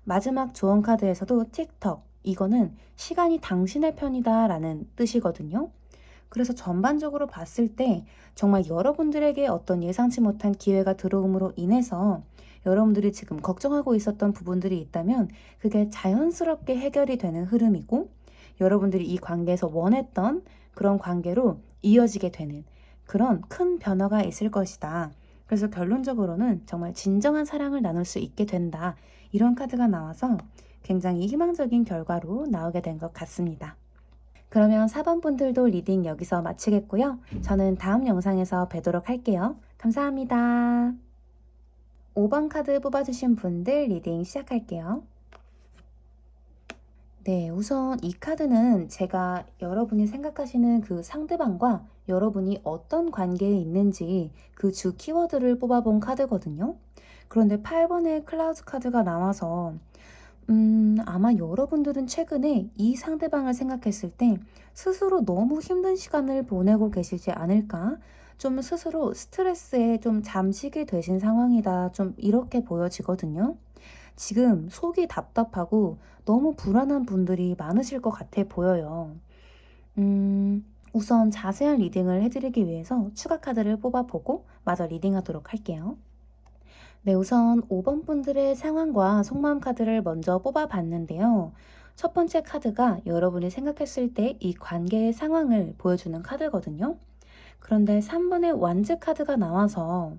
마지막 조언 카드에서도 틱톡, 이거는 시간이 당신의 편이다 라는 뜻이거든요. 그래서 전반적으로 봤을 때 정말 여러분들에게 어떤 예상치 못한 기회가 들어옴으로 인해서 여러분들이 지금 걱정하고 있었던 부분들이 있다면 그게 자연스럽게 해결이 되는 흐름이고 여러분들이 이 관계에서 원했던 그런 관계로 이어지게 되는 그런 큰 변화가 있을 것이다. 그래서 결론적으로는 정말 진정한 사랑을 나눌 수 있게 된다. 이런 카드가 나와서 굉장히 희망적인 결과로 나오게 된 것 같습니다. 그러면 4번 분들도 리딩 여기서 마치겠고요. 저는 다음 영상에서 뵙도록 할게요. 감사합니다. 5번 카드 뽑아주신 분들 리딩 시작할게요. 네, 우선 이 카드는 제가 여러분이 생각하시는 그 상대방과 여러분이 어떤 관계에 있는지 그 주 키워드를 뽑아본 카드거든요. 그런데 8번의 클라우드 카드가 나와서 아마 여러분들은 최근에 이 상대방을 생각했을 때 스스로 너무 힘든 시간을 보내고 계시지 않을까? 좀 스스로 스트레스에 좀 잠식이 되신 상황이다. 좀 이렇게 보여지거든요. 지금 속이 답답하고 너무 불안한 분들이 많으실 것 같아 보여요. 우선 자세한 리딩을 해드리기 위해서 추가 카드를 뽑아보고 마저 리딩하도록 할게요. 네, 우선 5번 분들의 상황과 속마음 카드를 먼저 뽑아봤는데요. 첫 번째 카드가 여러분이 생각했을 때 이 관계의 상황을 보여주는 카드거든요. 그런데 3번의 완즈 카드가 나와서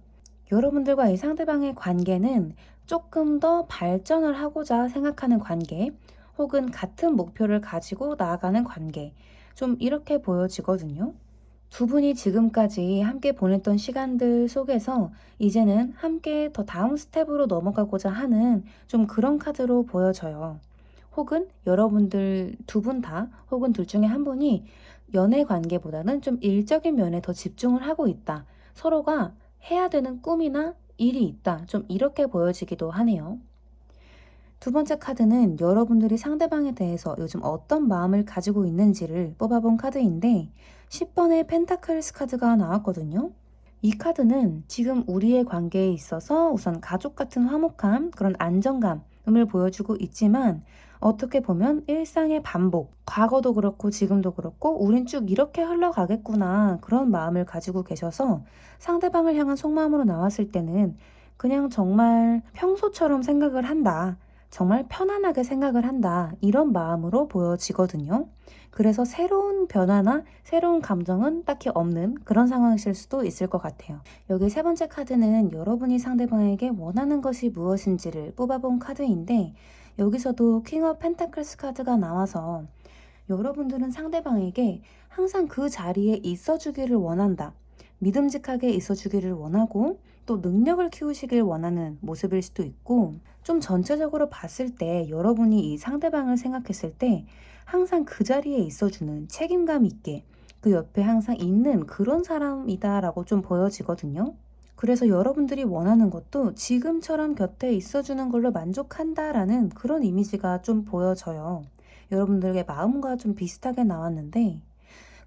여러분들과 이 상대방의 관계는 조금 더 발전을 하고자 생각하는 관계, 혹은 같은 목표를 가지고 나아가는 관계, 좀 이렇게 보여지거든요. 두 분이 지금까지 함께 보냈던 시간들 속에서 이제는 함께 더 다음 스텝으로 넘어가고자 하는 좀 그런 카드로 보여져요. 혹은 여러분들 두 분 다, 혹은 둘 중에 한 분이 연애 관계보다는 좀 일적인 면에 더 집중을 하고 있다. 서로가 해야 되는 꿈이나 일이 있다. 좀 이렇게 보여지기도 하네요. 두 번째 카드는 여러분들이 상대방에 대해서 요즘 어떤 마음을 가지고 있는지를 뽑아본 카드인데 10번의 펜타클스 카드가 나왔거든요. 이 카드는 지금 우리의 관계에 있어서 우선 가족 같은 화목함, 그런 안정감을 보여주고 있지만 어떻게 보면 일상의 반복, 과거도 그렇고 지금도 그렇고 우린 쭉 이렇게 흘러가겠구나 그런 마음을 가지고 계셔서 상대방을 향한 속마음으로 나왔을 때는 그냥 정말 평소처럼 생각을 한다. 정말 편안하게 생각을 한다. 이런 마음으로 보여지거든요. 그래서 새로운 변화나 새로운 감정은 딱히 없는 그런 상황이실 수도 있을 것 같아요. 여기 세 번째 카드는 여러분이 상대방에게 원하는 것이 무엇인지를 뽑아본 카드인데 여기서도 킹 오브 펜타클스 카드가 나와서 여러분들은 상대방에게 항상 그 자리에 있어주기를 원한다. 믿음직하게 있어주기를 원하고 또 능력을 키우시길 원하는 모습일 수도 있고 좀 전체적으로 봤을 때 여러분이 이 상대방을 생각했을 때 항상 그 자리에 있어주는 책임감 있게 그 옆에 항상 있는 그런 사람이다라고 좀 보여지거든요. 그래서 여러분들이 원하는 것도 지금처럼 곁에 있어주는 걸로 만족한다라는 그런 이미지가 좀 보여져요. 여러분들의 마음과 좀 비슷하게 나왔는데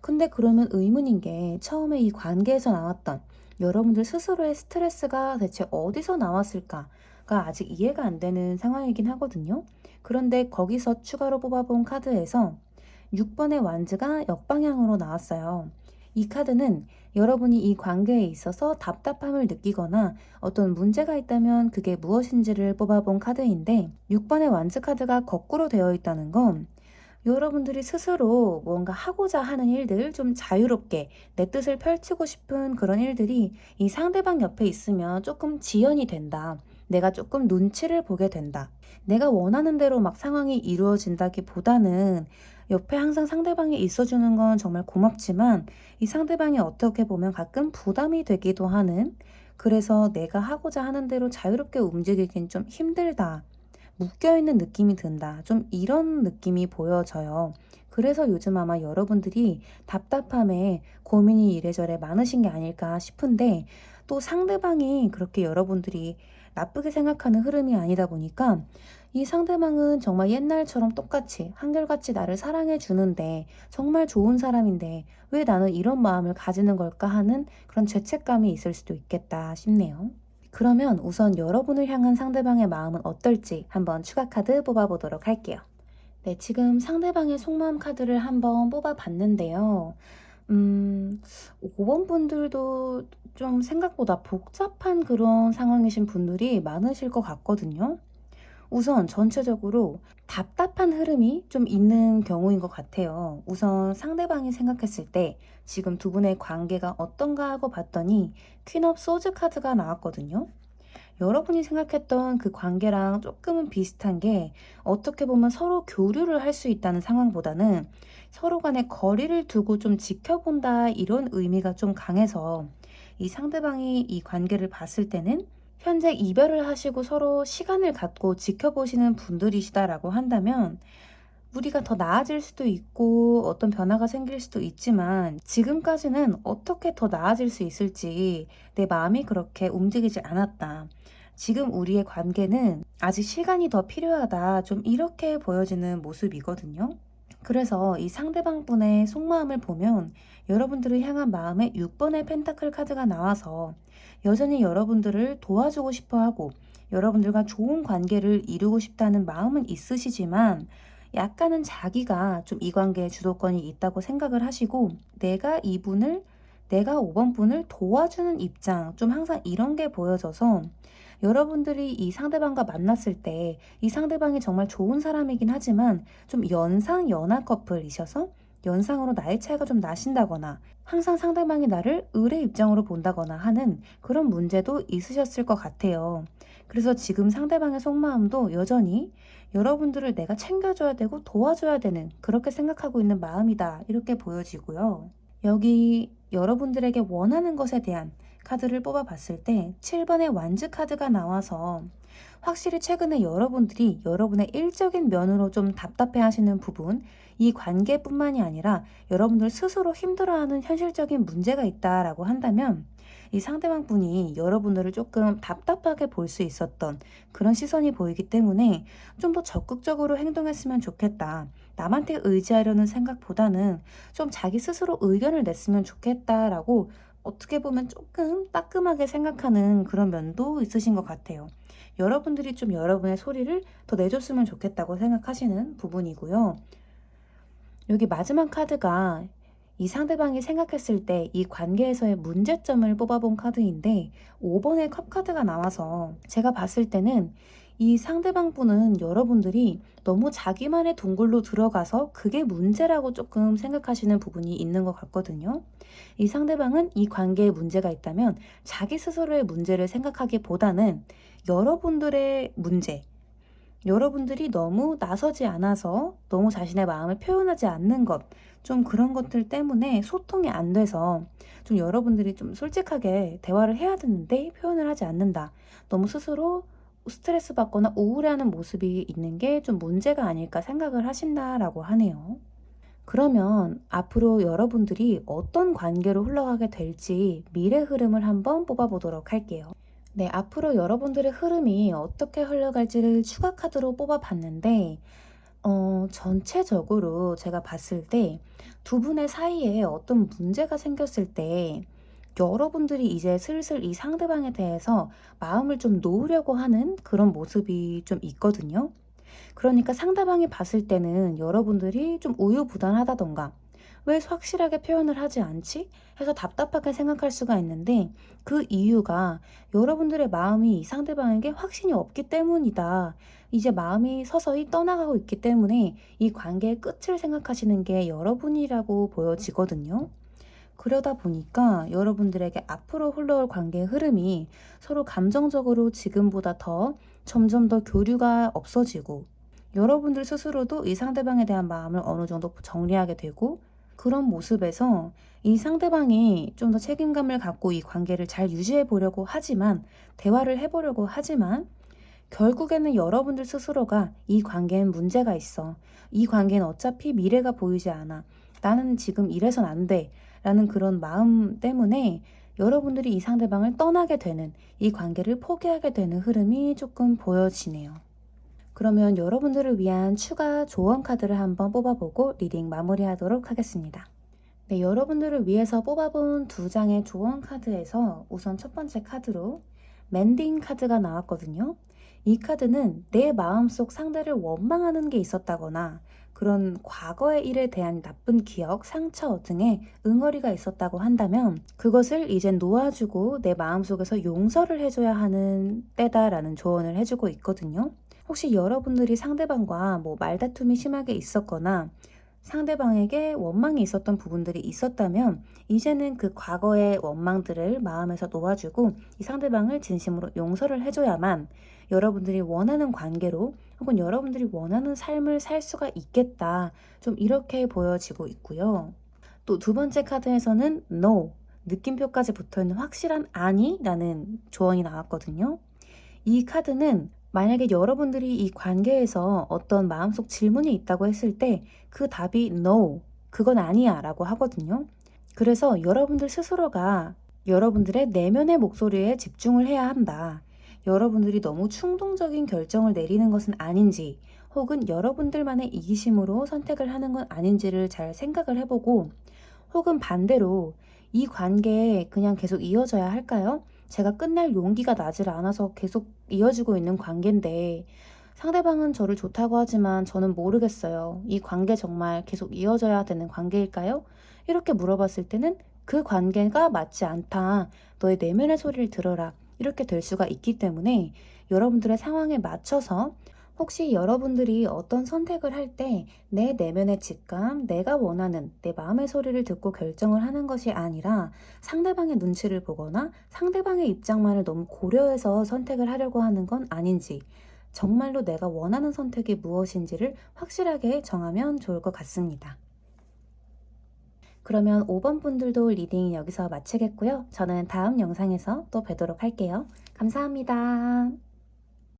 근데 그러면 의문인 게 처음에 이 관계에서 나왔던 여러분들 스스로의 스트레스가 대체 어디서 나왔을까가 아직 이해가 안 되는 상황이긴 하거든요. 그런데 거기서 추가로 뽑아본 카드에서 6번의 완즈가 역방향으로 나왔어요. 이 카드는 여러분이 이 관계에 있어서 답답함을 느끼거나 어떤 문제가 있다면 그게 무엇인지를 뽑아본 카드인데 6번의 완즈 카드가 거꾸로 되어 있다는 건 여러분들이 스스로 뭔가 하고자 하는 일들, 좀 자유롭게 내 뜻을 펼치고 싶은 그런 일들이 이 상대방 옆에 있으면 조금 지연이 된다. 내가 조금 눈치를 보게 된다. 내가 원하는 대로 막 상황이 이루어진다기보다는 옆에 항상 상대방이 있어주는 건 정말 고맙지만 이 상대방이 어떻게 보면 가끔 부담이 되기도 하는 그래서 내가 하고자 하는 대로 자유롭게 움직이긴 좀 힘들다. 묶여있는 느낌이 든다. 좀 이런 느낌이 보여져요. 그래서 요즘 아마 여러분들이 답답함에 고민이 이래저래 많으신 게 아닐까 싶은데 또 상대방이 그렇게 여러분들이 나쁘게 생각하는 흐름이 아니다 보니까 이 상대방은 정말 옛날처럼 똑같이 한결같이 나를 사랑해 주는데 정말 좋은 사람인데 왜 나는 이런 마음을 가지는 걸까 하는 그런 죄책감이 있을 수도 있겠다 싶네요. 그러면 우선 여러분을 향한 상대방의 마음은 어떨지 한번 추가 카드 뽑아보도록 할게요. 네, 지금 상대방의 속마음 카드를 한번 뽑아봤는데요. 5번 분들도 좀 생각보다 복잡한 그런 상황이신 분들이 많으실 것 같거든요. 우선 전체적으로 답답한 흐름이 좀 있는 경우인 것 같아요. 우선 상대방이 생각했을 때 지금 두 분의 관계가 어떤가 하고 봤더니 퀸 업 소즈 카드가 나왔거든요. 여러분이 생각했던 그 관계랑 조금은 비슷한 게 어떻게 보면 서로 교류를 할 수 있다는 상황보다는 서로 간에 거리를 두고 좀 지켜본다 이런 의미가 좀 강해서 이 상대방이 이 관계를 봤을 때는 현재 이별을 하시고 서로 시간을 갖고 지켜보시는 분들이시다라고 한다면 우리가 더 나아질 수도 있고 어떤 변화가 생길 수도 있지만 지금까지는 어떻게 더 나아질 수 있을지 내 마음이 그렇게 움직이지 않았다. 지금 우리의 관계는 아직 시간이 더 필요하다. 좀 이렇게 보여지는 모습이거든요. 그래서 이 상대방 분의 속마음을 보면 여러분들을 향한 마음에 6번의 펜타클 카드가 나와서 여전히 여러분들을 도와주고 싶어 하고 여러분들과 좋은 관계를 이루고 싶다는 마음은 있으시지만 약간은 자기가 좀 이 관계에 주도권이 있다고 생각을 하시고 내가 5번 분을 도와주는 입장 좀 항상 이런 게 보여져서 여러분들이 이 상대방과 만났을 때 이 상대방이 정말 좋은 사람이긴 하지만 좀 연상 연하 커플이셔서 연상으로 나이 차이가 좀 나신다거나 항상 상대방이 나를 을의 입장으로 본다거나 하는 그런 문제도 있으셨을 것 같아요. 그래서 지금 상대방의 속마음도 여전히 여러분들을 내가 챙겨줘야 되고 도와줘야 되는 그렇게 생각하고 있는 마음이다 이렇게 보여지고요. 여기 여러분들에게 원하는 것에 대한 카드를 뽑아봤을 때 7번의 완즈 카드가 나와서 확실히 최근에 여러분들이 여러분의 일적인 면으로 좀 답답해 하시는 부분, 이 관계뿐만이 아니라 여러분들 스스로 힘들어하는 현실적인 문제가 있다라고 한다면 이 상대방 분이 여러분들을 조금 답답하게 볼 수 있었던 그런 시선이 보이기 때문에 좀 더 적극적으로 행동했으면 좋겠다. 남한테 의지하려는 생각보다는 좀 자기 스스로 의견을 냈으면 좋겠다라고 어떻게 보면 조금 따끔하게 생각하는 그런 면도 있으신 것 같아요. 여러분들이 좀 여러분의 소리를 더 내줬으면 좋겠다고 생각하시는 부분이고요. 여기 마지막 카드가 이 상대방이 생각했을 때 이 관계에서의 문제점을 뽑아본 카드인데 5번의 컵 카드가 나와서 제가 봤을 때는 이 상대방 분은 여러분들이 너무 자기만의 동굴로 들어가서 그게 문제라고 조금 생각하시는 부분이 있는 것 같거든요. 이 상대방은 이 관계에 문제가 있다면 자기 스스로의 문제를 생각하기보다는 여러분들의 문제, 여러분들이 너무 나서지 않아서 너무 자신의 마음을 표현하지 않는 것, 좀 그런 것들 때문에 소통이 안 돼서 좀 여러분들이 좀 솔직하게 대화를 해야 되는데 표현을 하지 않는다. 너무 스스로 스트레스 받거나 우울해하는 모습이 있는 게 좀 문제가 아닐까 생각을 하신다라고 하네요. 그러면 앞으로 여러분들이 어떤 관계로 흘러가게 될지 미래 흐름을 한번 뽑아보도록 할게요. 네, 앞으로 여러분들의 흐름이 어떻게 흘러갈지를 추가 카드로 뽑아봤는데, 전체적으로 제가 봤을 때 두 분의 사이에 어떤 문제가 생겼을 때 여러분들이 이제 슬슬 이 상대방에 대해서 마음을 좀 놓으려고 하는 그런 모습이 좀 있거든요. 그러니까 상대방이 봤을 때는 여러분들이 좀 우유부단하다던가 왜 확실하게 표현을 하지 않지? 해서 답답하게 생각할 수가 있는데 그 이유가 여러분들의 마음이 이 상대방에게 확신이 없기 때문이다. 이제 마음이 서서히 떠나가고 있기 때문에 이 관계의 끝을 생각하시는 게 여러분이라고 보여지거든요. 그러다 보니까 여러분들에게 앞으로 흘러올 관계의 흐름이 서로 감정적으로 지금보다 더 점점 더 교류가 없어지고 여러분들 스스로도 이 상대방에 대한 마음을 어느 정도 정리하게 되고 그런 모습에서 이 상대방이 좀 더 책임감을 갖고 이 관계를 잘 유지해 보려고 하지만 대화를 해보려고 하지만 결국에는 여러분들 스스로가 이 관계엔 문제가 있어. 이 관계는 어차피 미래가 보이지 않아. 나는 지금 이래선 안 돼. 라는 그런 마음 때문에 여러분들이 이 상대방을 떠나게 되는 이 관계를 포기하게 되는 흐름이 조금 보여지네요. 그러면 여러분들을 위한 추가 조언 카드를 한번 뽑아보고 리딩 마무리하도록 하겠습니다. 네, 여러분들을 위해서 뽑아본 두 장의 조언 카드에서 우선 첫 번째 카드로 멘딩 카드가 나왔거든요. 이 카드는 내 마음속 상대를 원망하는 게 있었다거나 그런 과거의 일에 대한 나쁜 기억, 상처 등의 응어리가 있었다고 한다면 그것을 이젠 놓아주고 내 마음속에서 용서를 해줘야 하는 때다라는 조언을 해주고 있거든요. 혹시 여러분들이 상대방과 말다툼이 심하게 있었거나 상대방에게 원망이 있었던 부분들이 있었다면 이제는 그 과거의 원망들을 마음에서 놓아주고 이 상대방을 진심으로 용서를 해줘야만 여러분들이 원하는 관계로 혹은 여러분들이 원하는 삶을 살 수가 있겠다. 좀 이렇게 보여지고 있고요. 또 두 번째 카드에서는 No, 느낌표까지 붙어있는 확실한 아니라는 조언이 나왔거든요. 이 카드는 만약에 여러분들이 이 관계에서 어떤 마음속 질문이 있다고 했을 때 그 답이 No, 그건 아니야 라고 하거든요. 그래서 여러분들 스스로가 여러분들의 내면의 목소리에 집중을 해야 한다. 여러분들이 너무 충동적인 결정을 내리는 것은 아닌지, 혹은 여러분들만의 이기심으로 선택을 하는 건 아닌지를 잘 생각을 해보고, 혹은 반대로 이 관계에 그냥 계속 이어져야 할까요? 제가 끝낼 용기가 나질 않아서 계속 이어지고 있는 관계인데 상대방은 저를 좋다고 하지만 저는 모르겠어요. 이 관계 정말 계속 이어져야 되는 관계일까요? 이렇게 물어봤을 때는 그 관계가 맞지 않다. 너의 내면의 소리를 들어라. 이렇게 될 수가 있기 때문에 여러분들의 상황에 맞춰서 혹시 여러분들이 어떤 선택을 할 때 내 내면의 직감, 내가 원하는 내 마음의 소리를 듣고 결정을 하는 것이 아니라 상대방의 눈치를 보거나 상대방의 입장만을 너무 고려해서 선택을 하려고 하는 건 아닌지, 정말로 내가 원하는 선택이 무엇인지를 확실하게 정하면 좋을 것 같습니다. 그러면 5번 분들도 리딩 여기서 마치겠고요. 저는 다음 영상에서 또 뵙도록 할게요. 감사합니다.